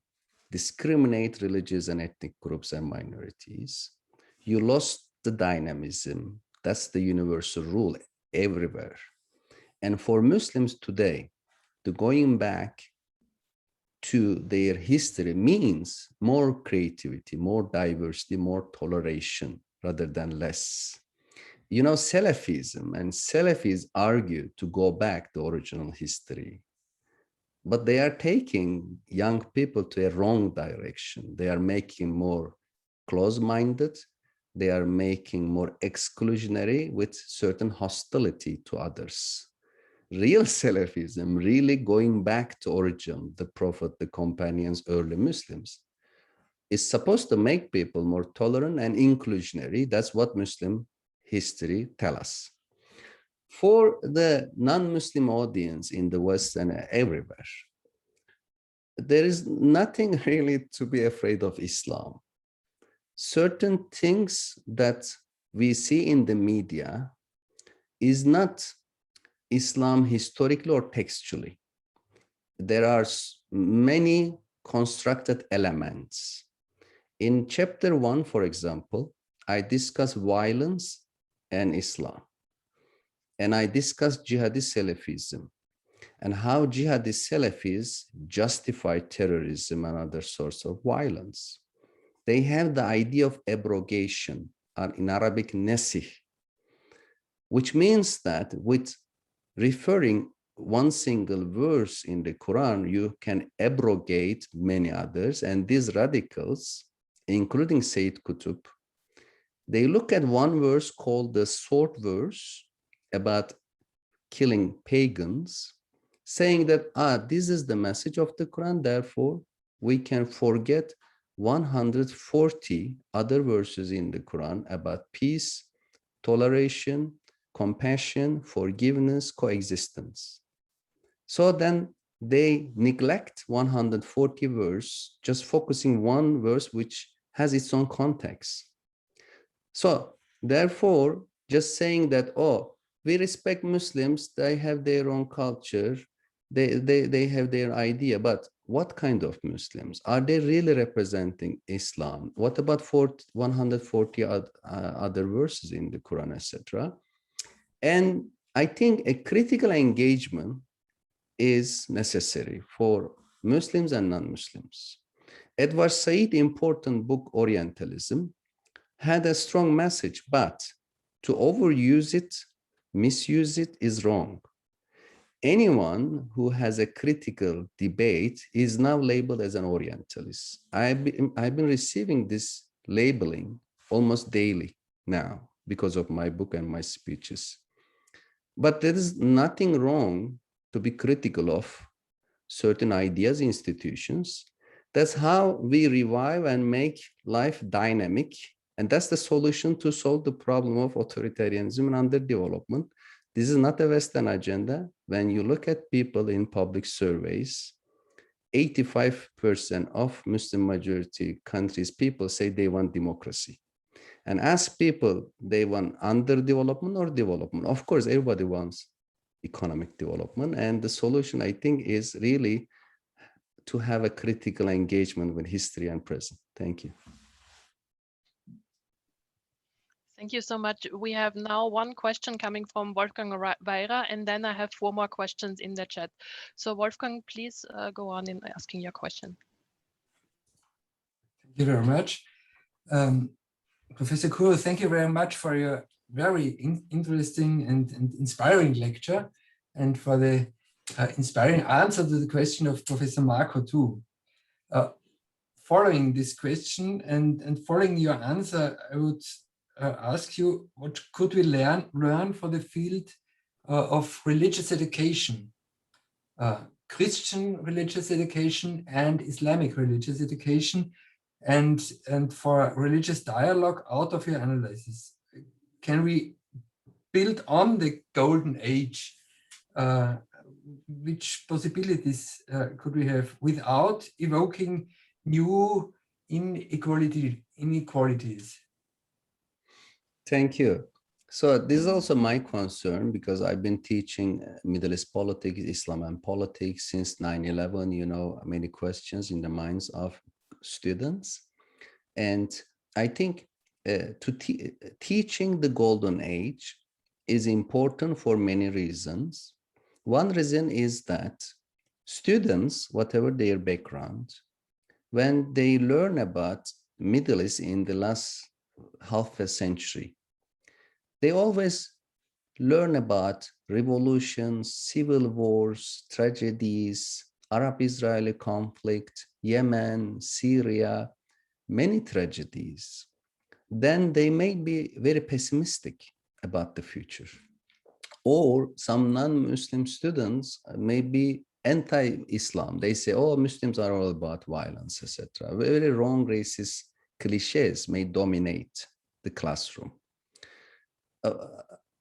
Speaker 3: discriminate religious and ethnic groups and minorities, you lost the dynamism. That's the universal rule everywhere. And for Muslims today, the going back to their history means more creativity, more diversity, more toleration rather than less. You know, Salafism and Salafis argue to go back to original history, but they are taking young people to a wrong direction. They are making more close-minded. They are making more exclusionary with certain hostility to others. Real Salafism, really going back to origin, the Prophet, the companions, early Muslims, is supposed to make people more tolerant and inclusionary. That's what Muslim history tells us. For the non-Muslim audience in the West and everywhere, there is nothing really to be afraid of Islam. Certain things that we see in the media is not Islam historically or textually. There are many constructed elements. In chapter 1, for example, I discuss violence and Islam. And I discuss jihadi Salafism and how jihadi Salafis justify terrorism and other sorts of violence. They have the idea of abrogation, or in Arabic, nasikh, which means that with referring one single verse in the Quran, you can abrogate many others. And these radicals, including Sayyid Qutb, they look at one verse called the sword verse about killing pagans, saying that, this is the message of the Quran, therefore we can forget 140 other verses in the Quran about peace, toleration, compassion, forgiveness, coexistence. So then they neglect 140 verse, just focusing one verse which has its own context. So therefore, just saying that, we respect Muslims, they have their own culture, They have their idea, but what kind of Muslims? Are they really representing Islam? What about 140 other verses in the Quran, etc.? And I think a critical engagement is necessary for Muslims and non-Muslims. Edward Said's important book, Orientalism, had a strong message, but to overuse it, misuse it is wrong. Anyone who has a critical debate is now labeled as an Orientalist. I've been receiving this labeling almost daily now because of my book and my speeches. But there is nothing wrong to be critical of certain ideas, institutions. That's how we revive and make life dynamic. And that's the solution to solve the problem of authoritarianism and underdevelopment. This is not a Western agenda. When you look at people in public surveys, 85% of Muslim majority countries, people say they want democracy. And ask people, they want underdevelopment or development. Of course, everybody wants economic development. And the solution, I think, is really to have a critical engagement with history and present. Thank you.
Speaker 1: Thank you so much. We have now one question coming from Wolfgang Weira, and then I have 4 more questions in the chat. So Wolfgang, please go on in asking your question.
Speaker 4: Thank you very much. Professor Kuru, thank you very much for your very interesting and inspiring lecture, and for the inspiring answer to the question of Professor Marco too. Following this question and following your answer, I would ask you, what could we learn for the field of religious education, Christian religious education and Islamic religious education, and for religious dialogue out of your analysis? Can we build on the golden age? Which possibilities could we have without evoking new inequalities?
Speaker 3: Thank you. So this is also my concern, because I've been teaching Middle East politics, Islam and politics since 9/11, you know, many questions in the minds of students. And I think teaching the golden age is important for many reasons. One reason is that students, whatever their background, when they learn about Middle East in the last half a century, they always learn about revolutions, civil wars, tragedies, Arab-Israeli conflict, Yemen, Syria, many tragedies. Then they may be very pessimistic about the future. Or some non-Muslim students may be anti-Islam. They say, oh, Muslims are all about violence, etc. Very wrong racist cliches may dominate the classroom.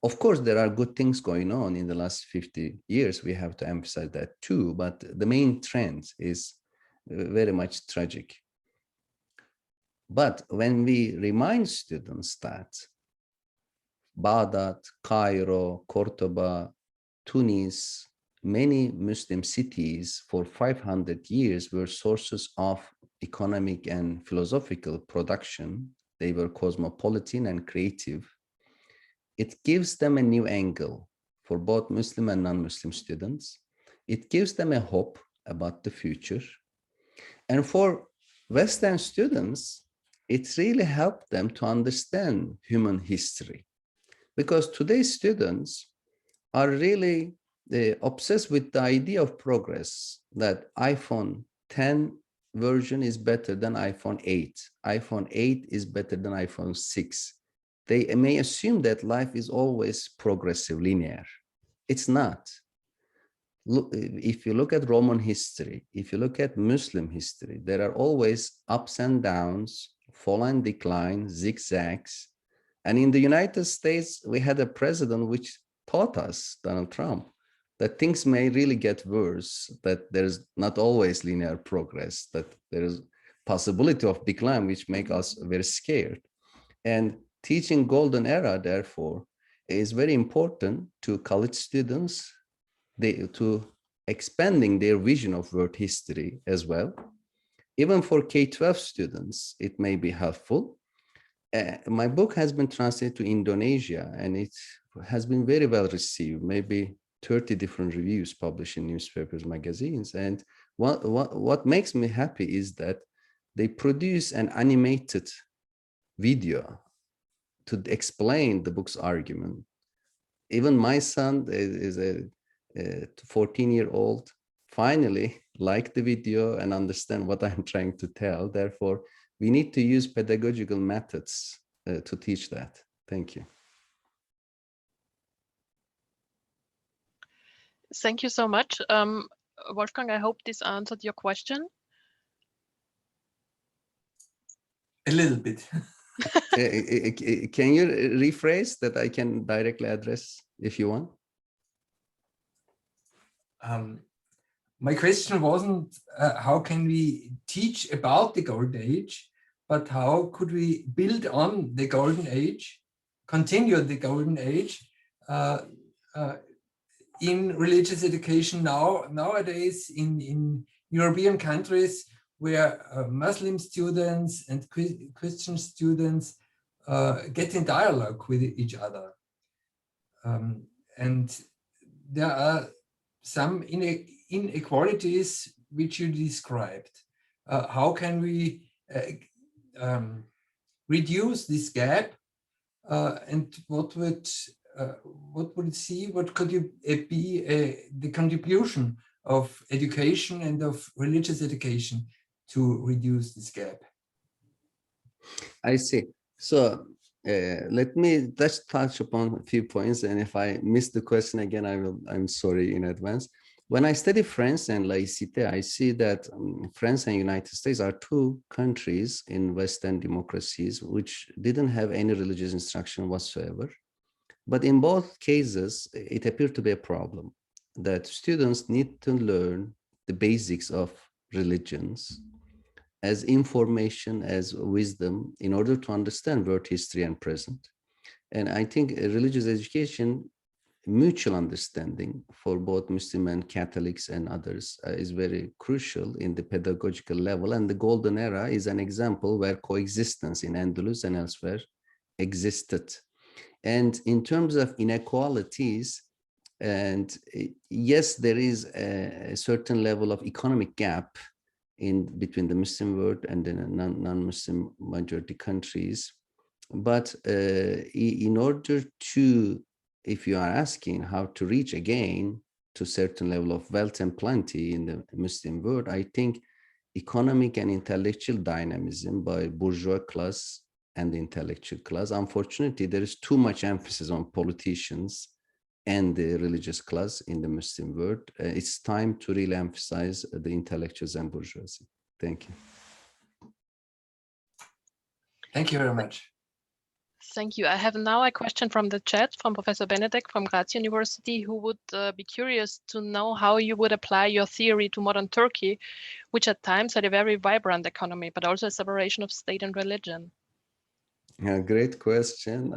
Speaker 3: Of course, there are good things going on in the last 50 years. We have to emphasize that too, but the main trend is very much tragic. But when we remind students that Baghdad, Cairo, Cordoba, Tunis, many Muslim cities for 500 years were sources of economic and philosophical production, they were cosmopolitan and creative, it gives them a new angle for both Muslim and non-Muslim students. It gives them a hope about the future. And for Western students, it really helped them to understand human history. Because today's students are really obsessed with the idea of progress, that iPhone 10 version is better than iPhone 8. iPhone 8 is better than iPhone 6. They may assume that life is always progressive, linear. It's not. Look, if you look at Roman history, if you look at Muslim history, there are always ups and downs, fall and decline, zigzags. And in the United States, we had a president which taught us, Donald Trump, that things may really get worse, that there's not always linear progress, that there is possibility of decline, which make us very scared. And teaching golden era, therefore, is very important to college students, to expanding their vision of world history as well. Even for K-12 students, it may be helpful. My book has been translated to Indonesia, and it has been very well received, maybe 30 different reviews published in newspapers, magazines. And what makes me happy is that they produce an animated video to explain the book's argument. Even my son is a 14-year-old, finally liked the video and understand what I'm trying to tell. Therefore, we need to use pedagogical methods to teach that. Thank you.
Speaker 1: Thank you so much. Wolfgang, I hope this answered your question.
Speaker 4: A little bit.
Speaker 3: Can you rephrase that I can directly address if you want?
Speaker 4: My question wasn't how can we teach about the Golden Age, but how could we build on the Golden Age, continue the Golden Age in religious education nowadays in European countries where Muslim students and Christian students get in dialogue with each other. And there are some inequalities which you described. How can we reduce this gap, and what could be the contribution of education and of religious education to reduce this gap?
Speaker 3: I see. So let me just touch upon a few points, and if I miss the question again, I'm sorry in advance. When I study France and laïcité, I see that France and United States are two countries in Western democracies which didn't have any religious instruction whatsoever. But in both cases, it appeared to be a problem that students need to learn the basics of religions as information, as wisdom, in order to understand world history and present. And I think religious education, mutual understanding for both Muslim and Catholics and others is very crucial in the pedagogical level. And the golden era is an example where coexistence in Andalus and elsewhere existed. And in terms of inequalities, and yes, there is a certain level of economic gap between the Muslim world and the non-Muslim majority countries. But in order to, if you are asking how to reach again to a certain level of wealth and plenty in the Muslim world, I think economic and intellectual dynamism by bourgeois class and the intellectual class. Unfortunately, there is too much emphasis on politicians and the religious class in the Muslim world. It's time to really emphasize the intellectuals and bourgeoisie. Thank you.
Speaker 4: Thank you very much.
Speaker 1: Thank you. I have now a question from the chat from Professor Benedek from Graz University, who would be curious to know how you would apply your theory to modern Turkey, which at times had a very vibrant economy, but also a separation of state and religion.
Speaker 3: Yeah, great question.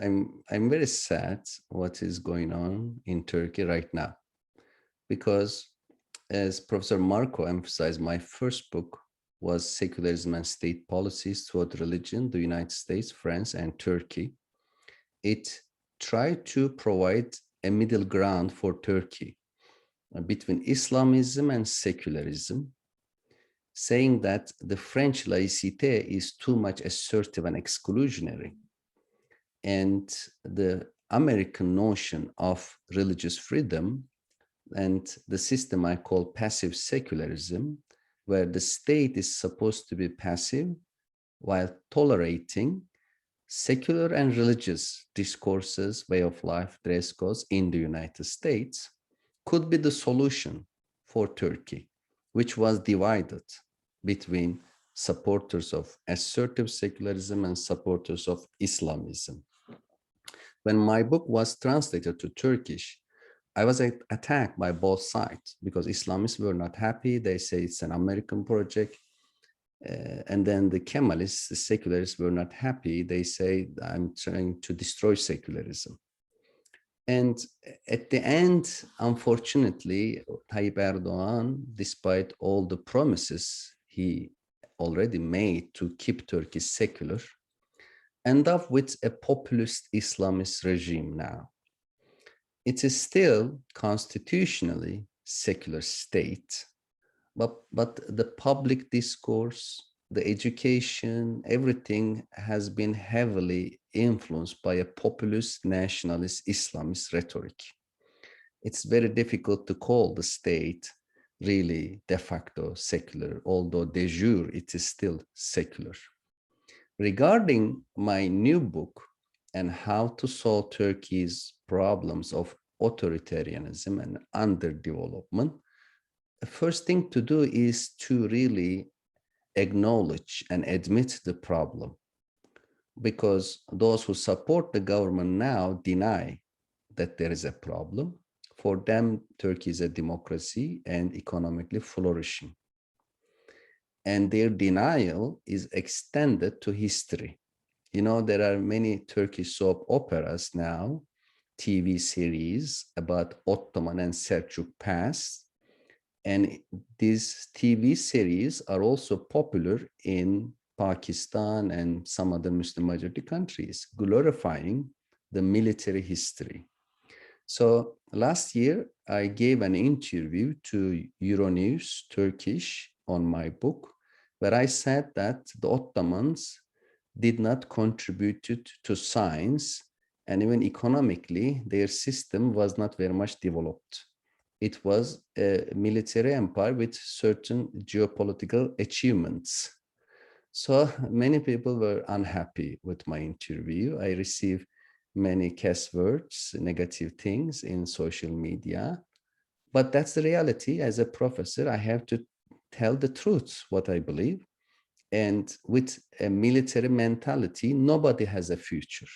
Speaker 3: I'm very sad what is going on in Turkey right now, because as Professor Marco emphasized, my first book was Secularism and State Policies Toward Religion, the United States, France, and Turkey. It tried to provide a middle ground for Turkey between Islamism and secularism, saying that the French laïcité is too much assertive and exclusionary, and the American notion of religious freedom and the system I call passive secularism, where the state is supposed to be passive while tolerating secular and religious discourses, way of life, dress codes in the United States, could be the solution for Turkey, which was divided between supporters of assertive secularism and supporters of Islamism. When my book was translated to Turkish, I was attacked by both sides because Islamists were not happy. They say it's an American project. And then the Kemalists, the secularists, were not happy. They say, I'm trying to destroy secularism. And at the end, unfortunately, Tayyip Erdogan, despite all the promises he already made to keep Turkey secular, end up with a populist Islamist regime now. It is still constitutionally secular state, but the public discourse, the education, everything has been heavily influenced by a populist, nationalist, Islamist rhetoric. It's very difficult to call the state really de facto secular, although de jure it is still secular. Regarding my new book and how to solve Turkey's problems of authoritarianism and underdevelopment, the first thing to do is to really acknowledge and admit the problem, because those who support the government now deny that there is a problem. For them, Turkey is a democracy and economically flourishing. And their denial is extended to history. You know, there are many Turkish soap operas now, TV series about Ottoman and Seljuk past. And these TV series are also popular in Pakistan and some other Muslim majority countries, glorifying the military history. So last year, I gave an interview to Euronews Turkish on my book, where I said that the Ottomans did not contribute to science, and even economically, their system was not very much developed. It was a military empire with certain geopolitical achievements. So many people were unhappy with my interview. I received many curse words, negative things in social media. But that's the reality. As a professor, I have to tell the truth, what I believe. And with a military mentality, nobody has a future.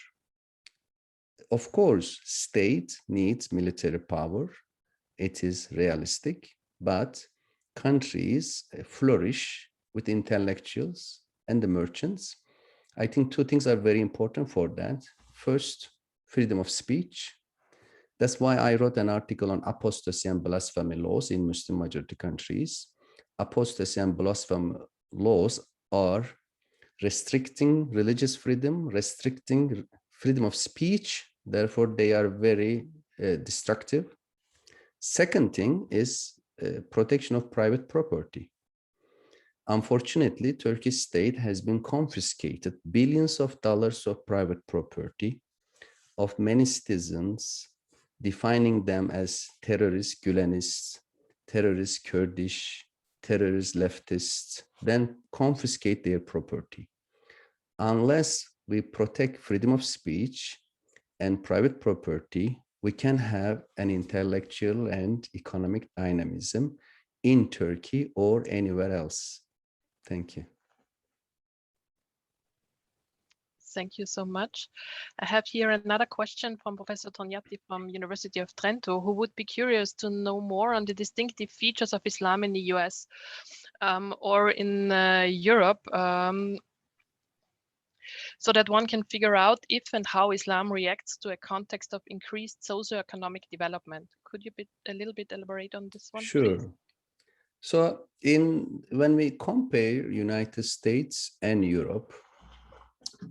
Speaker 3: Of course, state needs military power. It is realistic, but countries flourish with intellectuals and the merchants. I think two things are very important for that. First, freedom of speech. That's why I wrote an article on apostasy and blasphemy laws in Muslim majority countries. Apostasy and blasphemy laws are restricting religious freedom, restricting freedom of speech. Therefore, they are very destructive. Second thing is protection of private property. Unfortunately, Turkish state has been confiscated billions of dollars of private property of many citizens, defining them as terrorist Gülenists, terrorist Kurdish, terrorist leftists, then confiscate their property. Unless we protect freedom of speech and private property, we can have an intellectual and economic dynamism in Turkey or anywhere else. Thank you.
Speaker 1: Thank you so much. I have here another question from Professor Tognatti from University of Trento, who would be curious to know more on the distinctive features of Islam in the US or in Europe, so that one can figure out if and how Islam reacts to a context of increased socio-economic development. Could you a little bit elaborate on this one,
Speaker 3: Sure.
Speaker 1: please?
Speaker 3: So when we compare United States and Europe,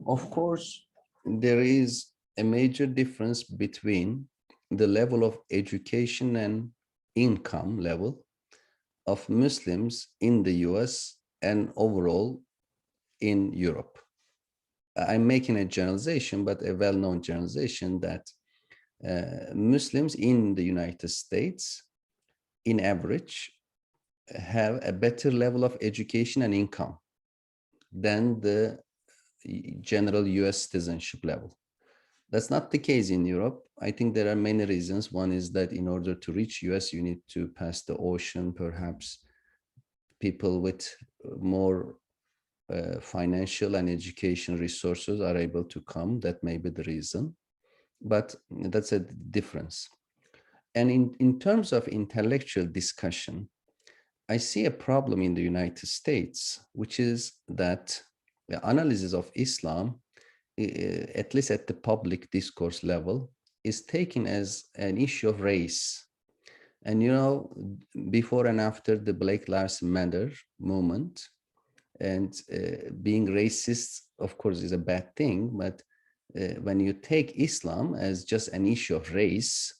Speaker 3: of course, there is a major difference between the level of education and income level of Muslims in the US and overall in Europe. I'm making a generalization, but a well-known generalization that Muslims in the United States, in average, have a better level of education and income than the general US citizenship level. That's not the case in Europe. I think there are many reasons. One is that in order to reach US, you need to pass the ocean. Perhaps people with more financial and education resources are able to come. That may be the reason, but that's a difference. And in terms of intellectual discussion, I see a problem in the United States, which is that the analysis of Islam, at least at the public discourse level, is taken as an issue of race. And you know, before and after the Black Lives Matter movement, and being racist, of course, is a bad thing, but when you take Islam as just an issue of race,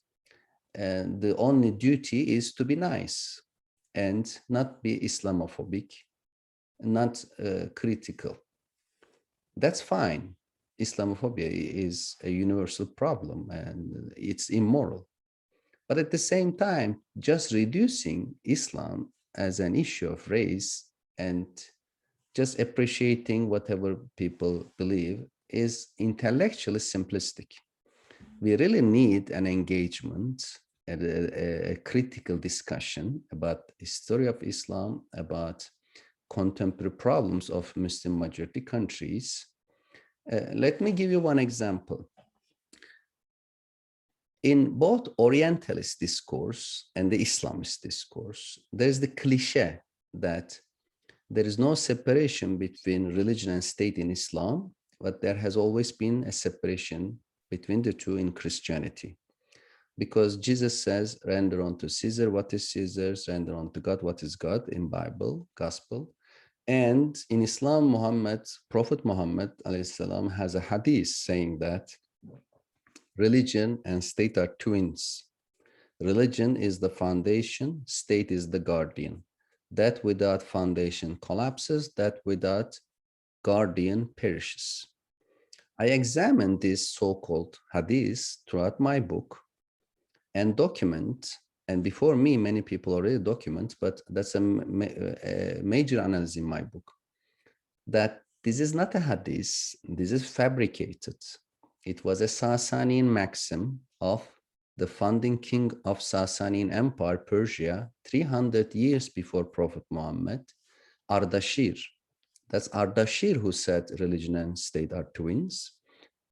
Speaker 3: the only duty is to be nice and not be Islamophobic, not critical. That's fine. Islamophobia is a universal problem and it's immoral. But at the same time, just reducing Islam as an issue of race and just appreciating whatever people believe is intellectually simplistic. We really need an engagement and a critical discussion about the history of Islam, about contemporary problems of Muslim majority countries. Let me give you one example. In both Orientalist discourse and the Islamist discourse, there's the cliche that there is no separation between religion and state in Islam, but there has always been a separation between the two in Christianity. Because Jesus says, render unto Caesar what is Caesar's, render unto God what is God in Bible, Gospel. And in Islam, Prophet Muhammad ﷺ has a hadith saying that religion and state are twins. Religion is the foundation, state is the guardian. That without foundation collapses, that without guardian perishes. I examined this so-called hadith throughout my book and document, and before me, many people already document, but that's a major analysis in my book, that this is not a hadith, this is fabricated. It was a Sasanian maxim of the founding king of Sasanian Empire, Persia, 300 years before Prophet Muhammad, Ardashir. That's Ardashir who said religion and state are twins.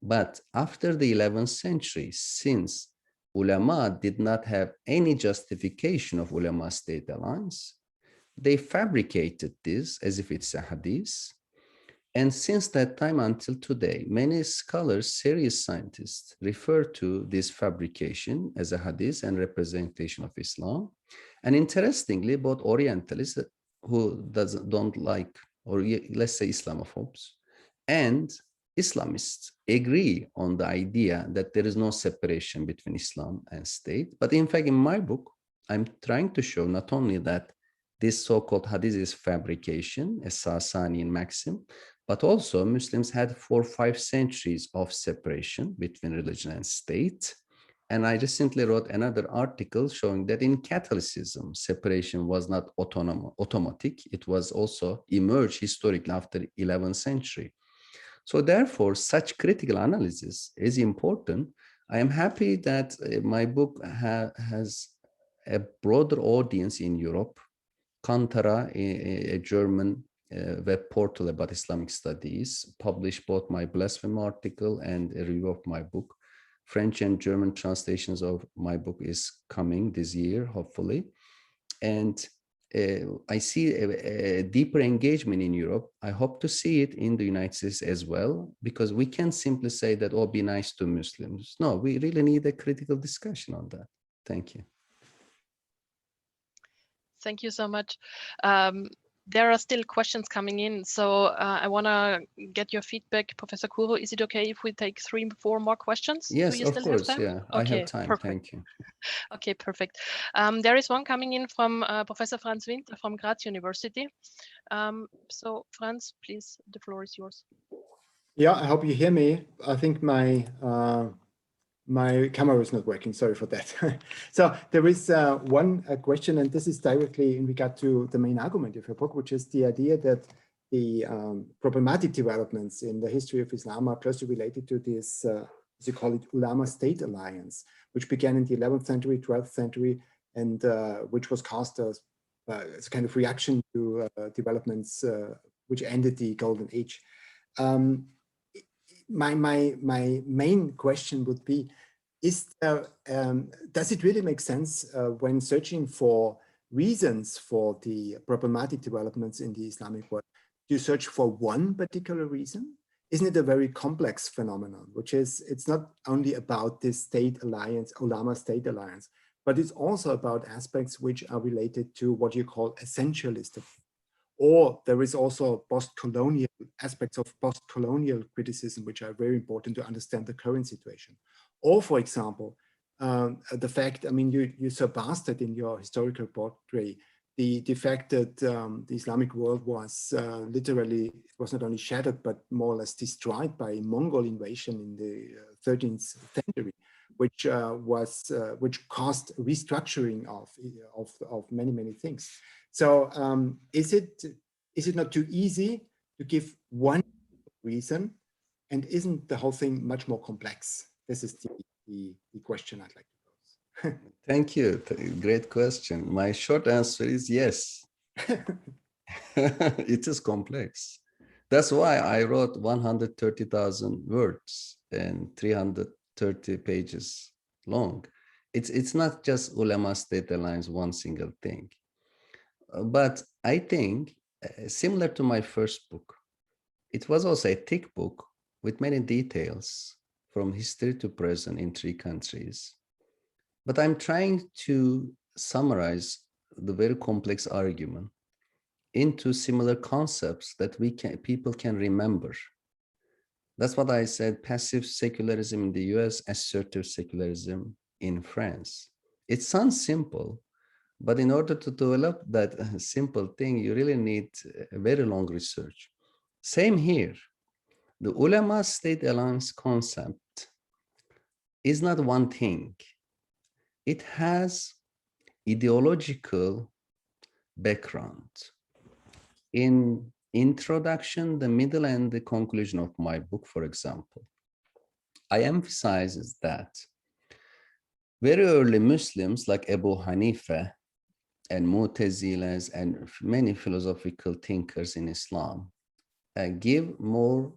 Speaker 3: But after the 11th century, since ulama did not have any justification of ulema-state alliance, they fabricated this as if it's a hadith. And since that time until today, many scholars, serious scientists, refer to this fabrication as a hadith and representation of Islam. And interestingly, both Orientalists who don't like, or let's say Islamophobes, and Islamists agree on the idea that there is no separation between Islam and state. But in fact, in my book, I'm trying to show not only that this so-called hadith is fabrication, a Sasanian maxim, but also Muslims had 4 or 5 centuries of separation between religion and state. And I recently wrote another article showing that in Catholicism, separation was not automatic. It was also emerged historically after 11th century. So therefore, such critical analysis is important. I am happy that my book has a broader audience in Europe. Kantara, a German web portal about Islamic studies, published both my blasphemy article and a review of my book. French and German translations of my book is coming this year, hopefully. And I see a deeper engagement in Europe. I hope to see it in the United States as well, because we can't simply say that, oh, be nice to Muslims. No, we really need a critical discussion on that. Thank you.
Speaker 1: Thank you so much. There are still questions coming in, so I want to get your feedback, Professor Kuru. Is it okay if we take 3 or 4 more questions?
Speaker 3: Yes, of course. Yeah,
Speaker 1: okay,
Speaker 3: I have time.
Speaker 1: Perfect.
Speaker 3: Thank you.
Speaker 1: Okay, perfect. There is one coming in from Professor Franz Winter from Graz University. So Franz, please, the floor is yours.
Speaker 5: Yeah, I hope you hear me. I think my camera is not working. Sorry for that. So there is one question, and this is directly in regard to the main argument of your book, which is the idea that the problematic developments in the history of Islam are closely related to this, as you call it, ulema-state alliance, which began in the 11th century, 12th century, and which was cast as a kind of reaction to developments which ended the Golden Age. My main question would be, is there, does it really make sense when searching for reasons for the problematic developments in the Islamic world, to search for one particular reason? isn't it a very complex phenomenon, which is, it's not only about this state alliance, ulema-state alliance, but it's also about aspects which are related to what you call essentialist. Or there is also post-colonial aspects of post-colonial criticism, which are very important to understand the current situation. Or, for example, the fact, I mean, you surpassed it in your historical portrait, the fact that the Islamic world was literally, it was not only shattered, but more or less destroyed by Mongol invasion in the 13th century, which caused restructuring of many things. So is it not too easy to give one reason, and isn't the whole thing much more complex? This is the question I'd like to pose.
Speaker 3: Thank you. Great question. My short answer is yes. It is complex. That's why I wrote 130,000 words and 330 pages long. It's not just ulema-state alliance, one single thing. But I think, similar to my first book, it was also a thick book with many details from history to present in 3 countries. But I'm trying to summarize the very complex argument into similar concepts that people can remember. That's what I said, passive secularism in the US, assertive secularism in France. It sounds simple, but in order to develop that simple thing, you really need a very long research. Same here. The ulema-state alliance concept is not one thing. It has ideological background. In introduction, the middle, and the conclusion of my book, for example, I emphasize that very early Muslims like Abu Hanifa and Mu'tazilas and many philosophical thinkers in Islam give more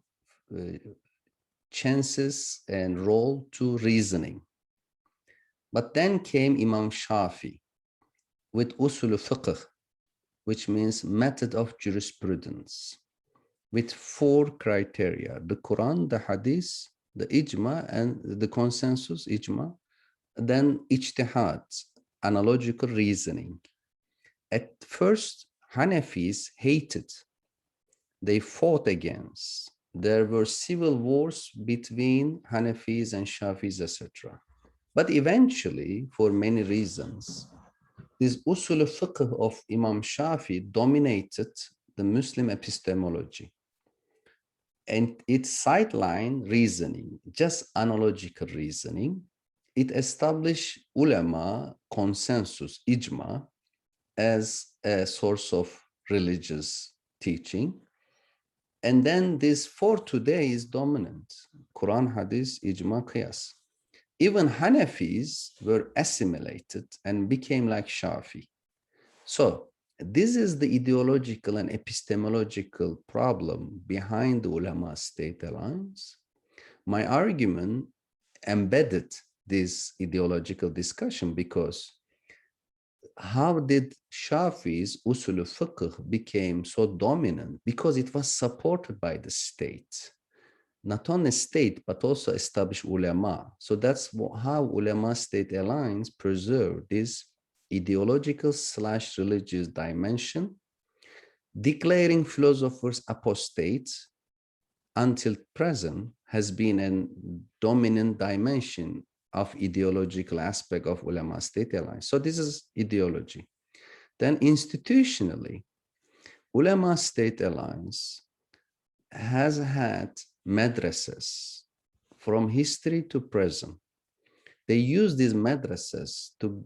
Speaker 3: chances and role to reasoning. But then came Imam Shafi with usul fiqh, which means method of jurisprudence, with 4 criteria: the Quran, the Hadith, the ijma, and the consensus ijma, then ijtihad, analogical reasoning. At first, Hanafis hated, they fought against. There were civil wars between Hanafis and Shafis, etc. But eventually, for many reasons, this usul fiqh of Imam Shafi dominated the Muslim epistemology. And it sidelined reasoning, just analogical reasoning. It established ulama, consensus, ijma, as a source of religious teaching. And then this for today is dominant: Quran, Hadith, ijma, qiyas. Even Hanafis were assimilated and became like Shafi. So this is the ideological and epistemological problem behind the ulema-state alliance. My argument embedded this ideological discussion, because how did Shafi's usul fiqh became so dominant? Because it was supported by the state. Not only state, but also established ulama. So that's how ulema-state alliance preserved this ideological / religious dimension, declaring philosophers apostates until present has been a dominant dimension of ideological aspect of ulema-state alliance. So this is ideology. Then institutionally, ulema-state alliance has had madrasas from history to present. They use these madrasas to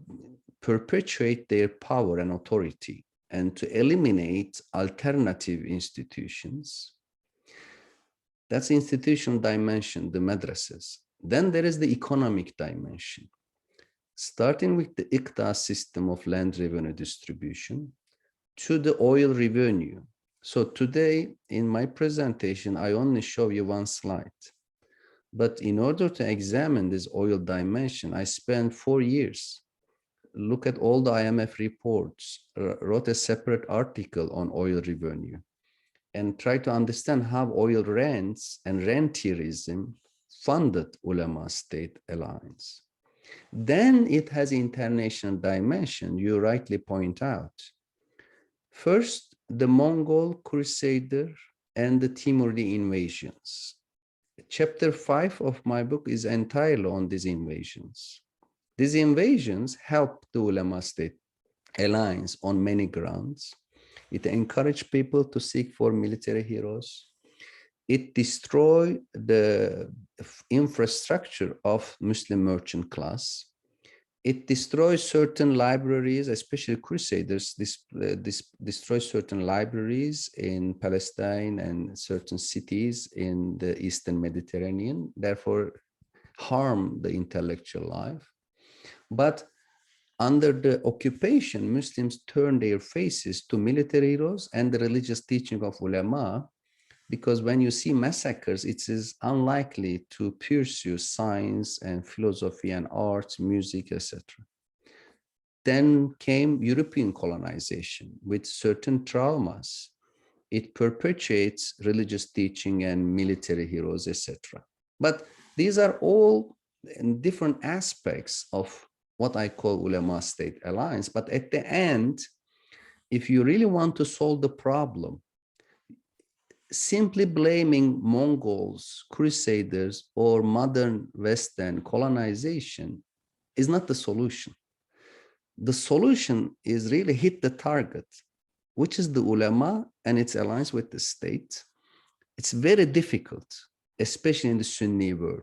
Speaker 3: perpetuate their power and authority and to eliminate alternative institutions. That's the institutional dimension, the madrasas. Then there is the economic dimension, starting with the iqta system of land revenue distribution to the oil revenue. So today in my presentation, I only show you one slide. But in order to examine this oil dimension, I spent 4 years. Look at all the IMF reports, wrote a separate article on oil revenue. and try to understand how oil rents and rentierism funded ulema-state alliance. Then it has international dimension, you rightly point out. First, the Mongol Crusader and the Timuride invasions. Chapter 5 of my book is entirely on these invasions. These invasions helped the ulema-state alliance on many grounds. It encouraged people to seek for military heroes. It destroyed the infrastructure of Muslim merchant class. It destroys certain libraries, especially Crusaders destroy certain libraries in Palestine and certain cities in the Eastern Mediterranean, therefore harm the intellectual life. But under the occupation, Muslims turned their faces to military heroes and the religious teaching of ulama, because when you see massacres, it is unlikely to pursue science and philosophy and arts, music, etc. Then came European colonization with certain traumas. It perpetuates religious teaching and military heroes, etc. But these are all different aspects of what I call ulema-state alliance. But at the end, if you really want to solve the problem, simply blaming Mongols, Crusaders, or modern Western colonization is not the solution. The solution is really hit the target, which is the ulama and its alliance with the state. It's very difficult, especially in the Sunni world,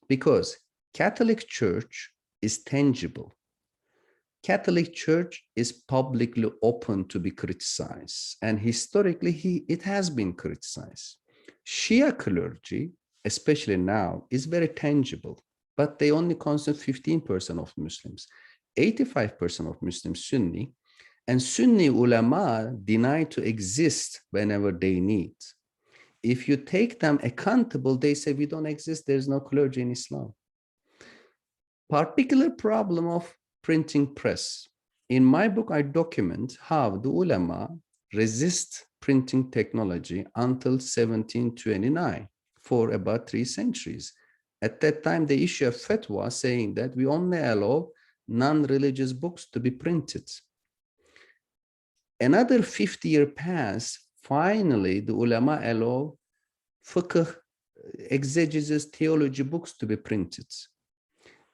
Speaker 3: because Catholic Church is tangible. Catholic Church is publicly open to be criticized, and historically it has been criticized. Shia clergy, especially now, is very tangible, but they only constitute 15% of Muslims. 85% of Muslims Sunni, and Sunni ulama deny to exist whenever they need. If you take them accountable, they say we don't exist, there's no clergy in Islam. Particular problem of printing press. In my book, I document how the ulama resist printing technology until 1729 for about 3 centuries. At that time, they issue a fatwa saying that we only allow non-religious books to be printed. Another 50 years passed. Finally, the ulama allow fiqh, exegesis, theology books to be printed.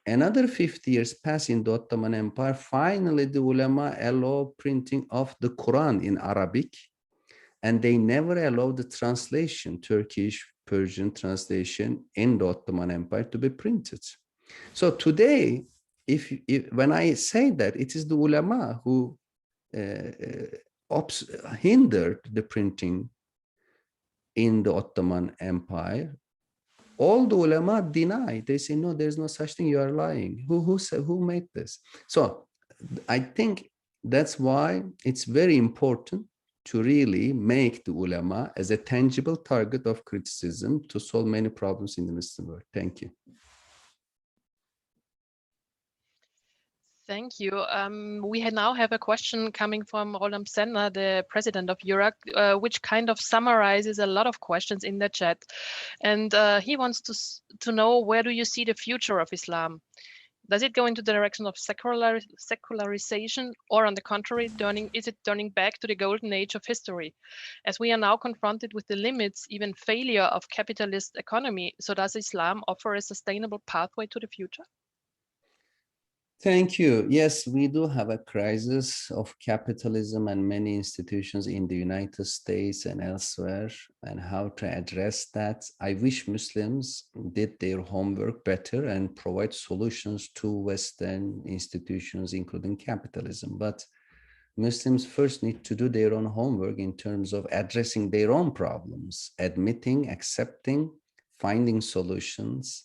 Speaker 3: Another 50 years passed in the Ottoman Empire. Finally, the ulama allow printing of the Quran in Arabic, and they never allowed the translation, Turkish, Persian translation in the Ottoman Empire to be printed. So today, when I say that, it is the ulama who hindered the printing in the Ottoman Empire. All the ulama deny. They say, no, there's no such thing, you are lying. Who made this? So I think that's why it's very important to really make the ulama as a tangible target of criticism to solve many problems in the Muslim world. Thank you.
Speaker 1: Thank you. We now have a question coming from Roland Senner, the president of Eurac, which kind of summarizes a lot of questions in the chat. And he wants to know, where do you see the future of Islam? Does it go into the direction of secularization, or on the contrary, is it turning back to the golden age of history? As we are now confronted with the limits, even failure of capitalist economy, so does Islam offer a sustainable pathway to the future?
Speaker 3: Thank you. Yes, we do have a crisis of capitalism and many institutions in the United States and elsewhere, and how to address that. I wish Muslims did their homework better and provide solutions to Western institutions, including capitalism. But Muslims first need to do their own homework in terms of addressing their own problems, admitting, accepting, finding solutions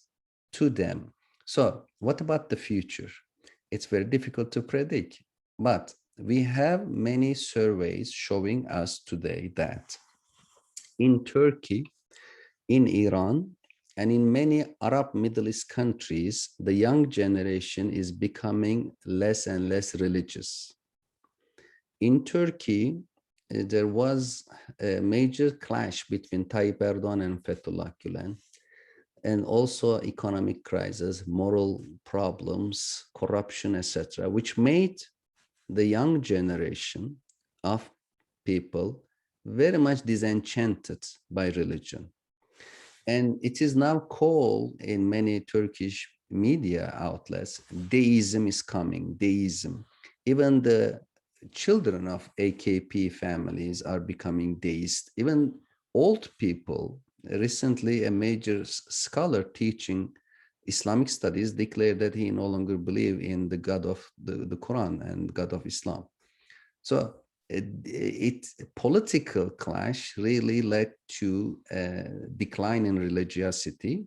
Speaker 3: to them. So what about the future? It's very difficult to predict, but we have many surveys showing us today that in Turkey, in Iran, and in many Arab Middle East countries, the young generation is becoming less and less religious. In Turkey, there was a major clash between Tayyip Erdogan and Fethullah Gülen, and also economic crisis, moral problems, corruption, etc., which made the young generation of people very much disenchanted by religion. And it is now called in many Turkish media outlets, deism is coming, deism. Even the children of AKP families are becoming deist. Even old people, recently a major scholar teaching Islamic studies declared that he no longer believes in the God of the Quran and God of Islam. So political clash really led to a decline in religiosity.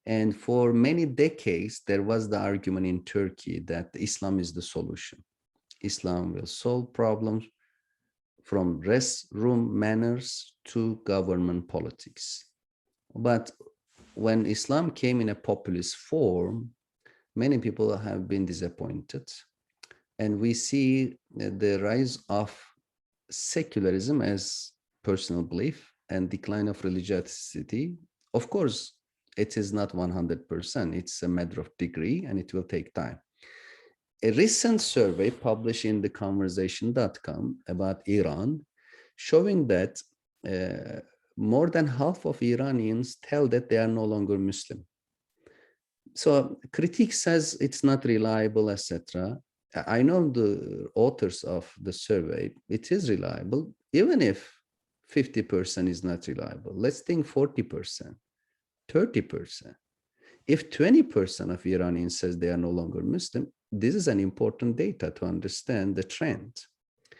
Speaker 3: And for many decades, there was the argument in Turkey that Islam is the solution. Islam will solve problems from restroom manners to government politics. But when Islam came in a populist form, many people have been disappointed. And we see the rise of secularism as personal belief and decline of religiosity. Of course, it is not 100%. It's a matter of degree, and it will take time. A recent survey published in theconversation.com about Iran, showing that more than half of Iranians tell that they are no longer Muslim. So critique says it's not reliable, etc. I know the authors of the survey, it is reliable, even if 50% is not reliable. Let's think 40%, 30%. If 20% of Iranians says they are no longer Muslim, this is an important data to understand the trend.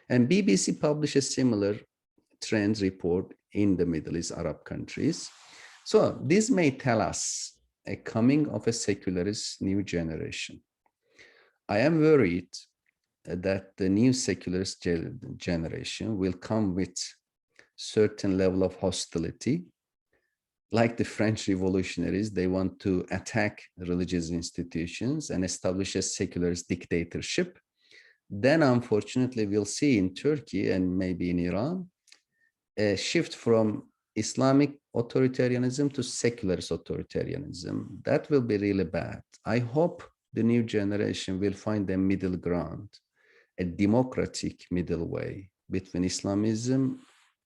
Speaker 3: And BBC published a similar trend report in the Middle East Arab countries. So this may tell us a coming of a secularist new generation. I am worried that the new secularist generation will come with certain level of hostility. Like the French revolutionaries, they want to attack religious institutions and establish a secularist dictatorship. Then, unfortunately, we'll see in Turkey and maybe in Iran, a shift from Islamic authoritarianism to secularist authoritarianism. That will be really bad. I hope the new generation will find a middle ground, a democratic middle way between Islamism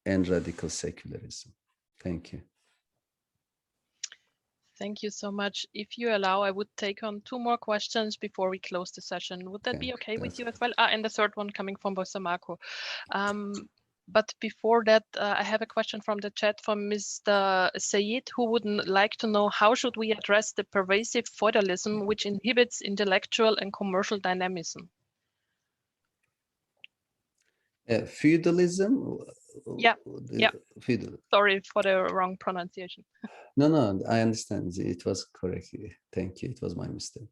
Speaker 3: and radical secularism. Thank you.
Speaker 1: Thank you so much. If you allow, I would take on 2 more questions before we close the session. Would that be okay with you as well? And the third one coming from Professor Marco. But before that, I have a question from the chat from Mr. Sayed, who would like to know how should we address the pervasive feudalism which inhibits intellectual and commercial dynamism?
Speaker 3: Feudalism?
Speaker 1: Yeah.
Speaker 3: Feudal.
Speaker 1: Sorry for the wrong pronunciation.
Speaker 3: No, I understand. It was correct. Thank you. It was my mistake.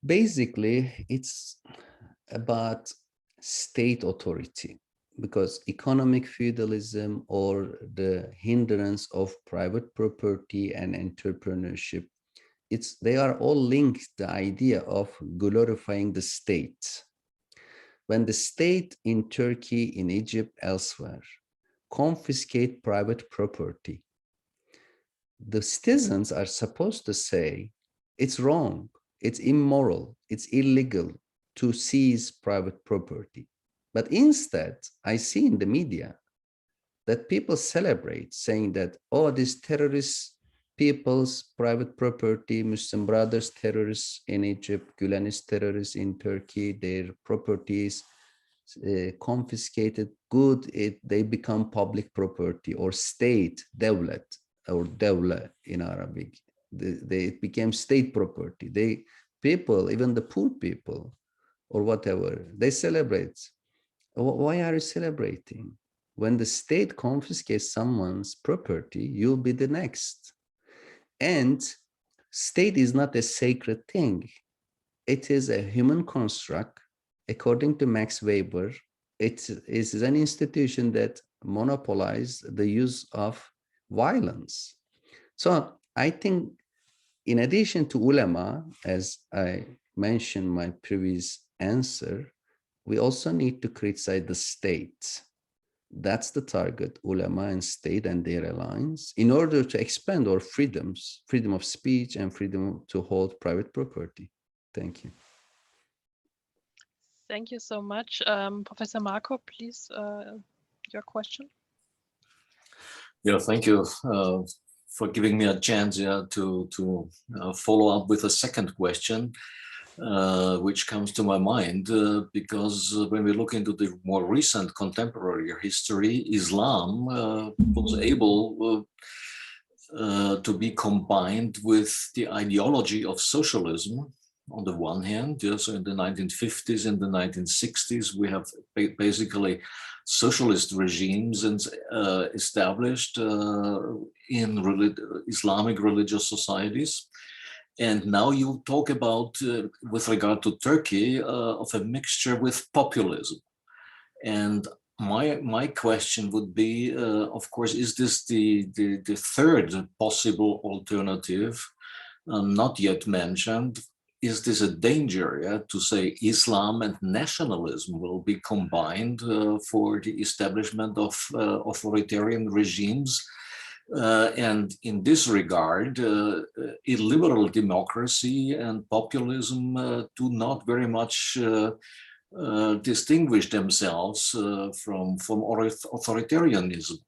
Speaker 3: Basically, it's about state authority, because economic feudalism or the hindrance of private property and entrepreneurship, they are all linked to the idea of glorifying the state. When the state in Turkey, in Egypt, elsewhere, confiscate private property, the citizens are supposed to say, it's wrong, it's immoral, it's illegal to seize private property. But instead, I see in the media that people celebrate, saying that, oh, these terrorist people's private property, Muslim Brothers terrorists in Egypt, Gülenist terrorists in Turkey, their properties confiscated, good, they become public property or state, devlet, or devla in Arabic. It became state property. People, even the poor people or whatever, they celebrate. Why are you celebrating? When the state confiscates someone's property, you'll be the next. And state is not a sacred thing. It is a human construct. According to Max Weber, it is an institution that monopolizes the use of violence. So I think in addition to ulema, as I mentioned in my previous answer, we also need to criticize the state. That's the target, ulema and state and their alliance, in order to expand our freedoms, freedom of speech and freedom to hold private property. Thank you.
Speaker 1: Thank you so much. Professor Marco, please, your question.
Speaker 2: Yeah, thank you for giving me a chance to follow up with a second question, which comes to my mind, because when we look into the more recent contemporary history, Islam was able to be combined with the ideology of socialism on the one hand. Yeah, so in the 1950s and the 1960s, we have basically socialist regimes and established in Islamic religious societies. And now you talk about, with regard to Turkey, of a mixture with populism. And my question would be, of course, is this the third possible alternative, not yet mentioned? Is this a danger, to say Islam and nationalism will be combined for the establishment of authoritarian regimes? And in this regard, illiberal democracy and populism do not very much distinguish themselves from authoritarianism.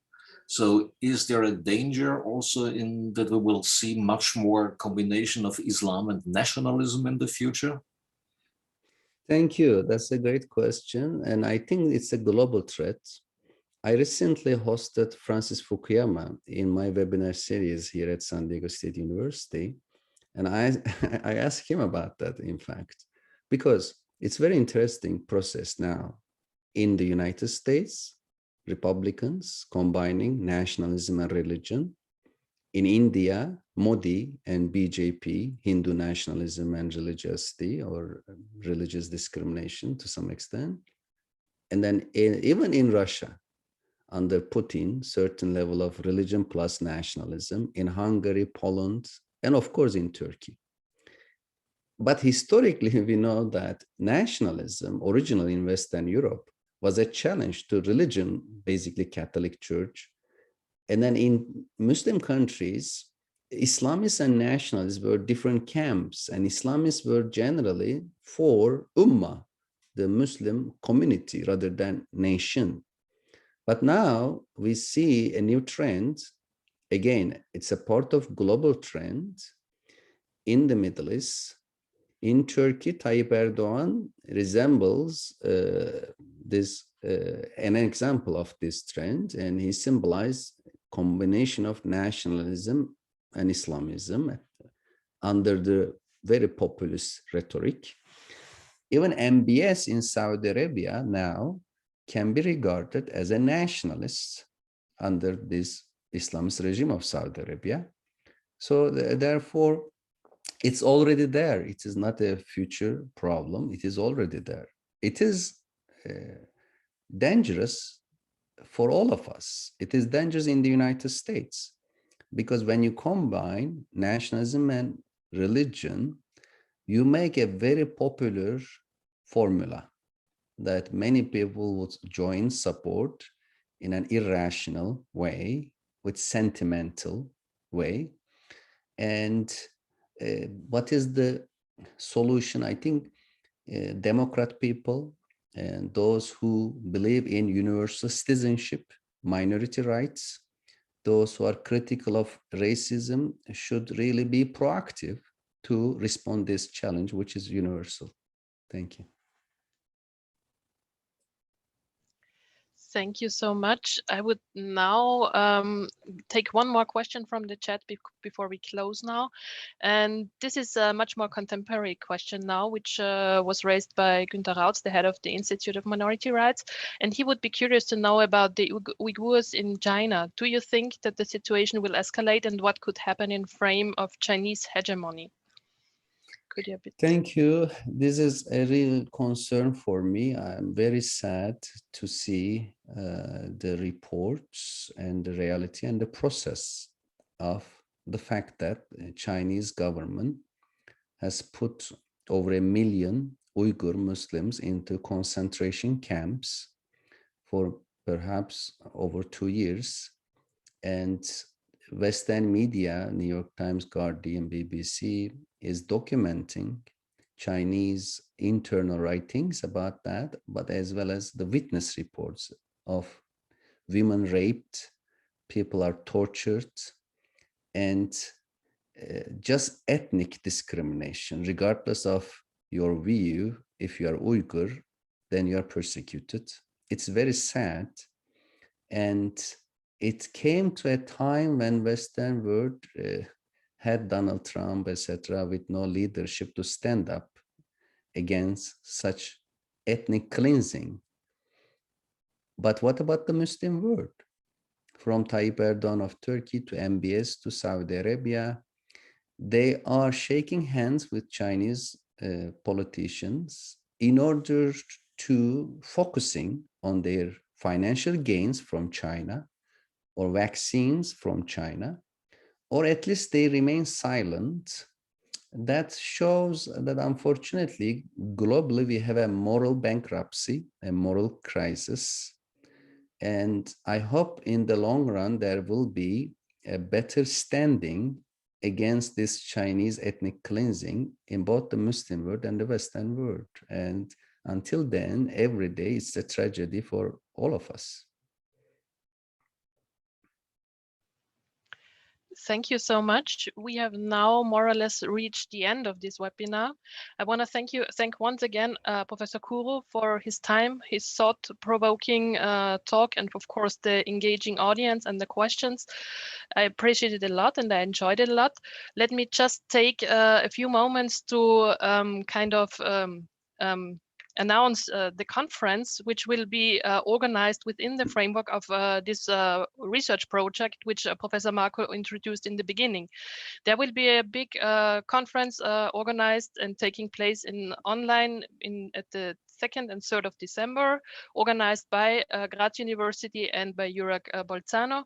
Speaker 2: So is there a danger also in that we will see much more combination of Islam and nationalism in the future?
Speaker 3: Thank you. That's a great question. And I think it's a global threat. I recently hosted Francis Fukuyama in my webinar series here at San Diego State University. And I asked him about that, in fact, because it's a very interesting process now in the United States. Republicans combining nationalism and religion. In India, Modi and BJP, Hindu nationalism and religiosity or religious discrimination to some extent. And then even in Russia, under Putin, certain level of religion plus nationalism, in Hungary, Poland, and of course in Turkey. But historically, we know that nationalism, originally in Western Europe, was a challenge to religion, basically Catholic Church. And then in Muslim countries, Islamists and nationalists were different camps, and Islamists were generally for Ummah, the Muslim community, rather than nation. But now we see a new trend. Again, it's a part of global trend in the Middle East. In Turkey, Tayyip Erdogan resembles an example of this trend, and he symbolized combination of nationalism and Islamism under the very populist rhetoric. Even MBS in Saudi Arabia now can be regarded as a nationalist under this Islamist regime of Saudi Arabia. So therefore, it's already there. It is not a future problem. It is already there. It is dangerous for all of us. It is dangerous in the United States because when you combine nationalism and religion, you make a very popular formula that many people would join, support in an irrational way, with sentimental way. And what is the solution? I think Democrat people and those who believe in universal citizenship, minority rights, those who are critical of racism should really be proactive to respond to this challenge, which is universal. Thank you.
Speaker 1: Thank you so much. I would now take one more question from the chat before we close now. And this is a much more contemporary question now, which was raised by Günter Rautz, the head of the Institute of Minority Rights. And he would be curious to know about the Uyghurs in China. Do you think that the situation will escalate, and what could happen in frame of Chinese hegemony? Could you
Speaker 3: Thank you. This is a real concern for me. I'm very sad to see the reports and the reality and the process of the fact that the Chinese government has put over 1 million Uyghur Muslims into concentration camps for perhaps over 2 years. And Western media, New York Times, Guardian, BBC, is documenting Chinese internal writings about that, but as well as the witness reports of women raped, people are tortured, and just ethnic discrimination, regardless of your view. If you are Uyghur, then you are persecuted. It's very sad. And it came to a time when Western world had Donald Trump, etc., with no leadership to stand up against such ethnic cleansing. But what about the Muslim world? From Tayyip Erdogan of Turkey to MBS to Saudi Arabia, they are shaking hands with Chinese politicians in order to focusing on their financial gains from China or vaccines from China, or at least they remain silent. That shows that unfortunately, globally, we have a moral bankruptcy, a moral crisis. And I hope in the long run, there will be a better standing against this Chinese ethnic cleansing in both the Muslim world and the Western world. And until then, every day it's a tragedy for all of us.
Speaker 1: Thank you so much. We have now more or less reached the end of this webinar. I want to thank once again Professor Kuru for his time, his thought-provoking talk, and of course the engaging audience and the questions. I appreciate it a lot and I enjoyed it a lot. Let me just take a few moments to announce the conference, which will be organized within the framework of this research project, which Professor Marco introduced in the beginning. There will be a big conference organized and taking place online at the 2nd and 3rd of December, organized by Graz University and by Eurac Bolzano,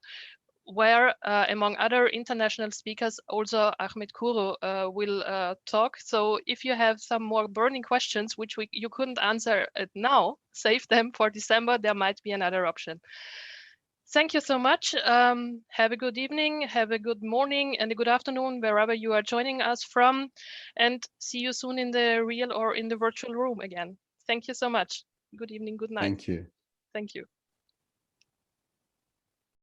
Speaker 1: where, among other international speakers, also Ahmet Kuru will talk. So if you have some more burning questions, which you couldn't answer now, save them for December. There might be another option. Thank you so much. Have a good evening, have a good morning and a good afternoon, wherever you are joining us from. And see you soon in the real or in the virtual room again. Thank you so much. Good evening, good night.
Speaker 3: Thank you.
Speaker 1: Thank you.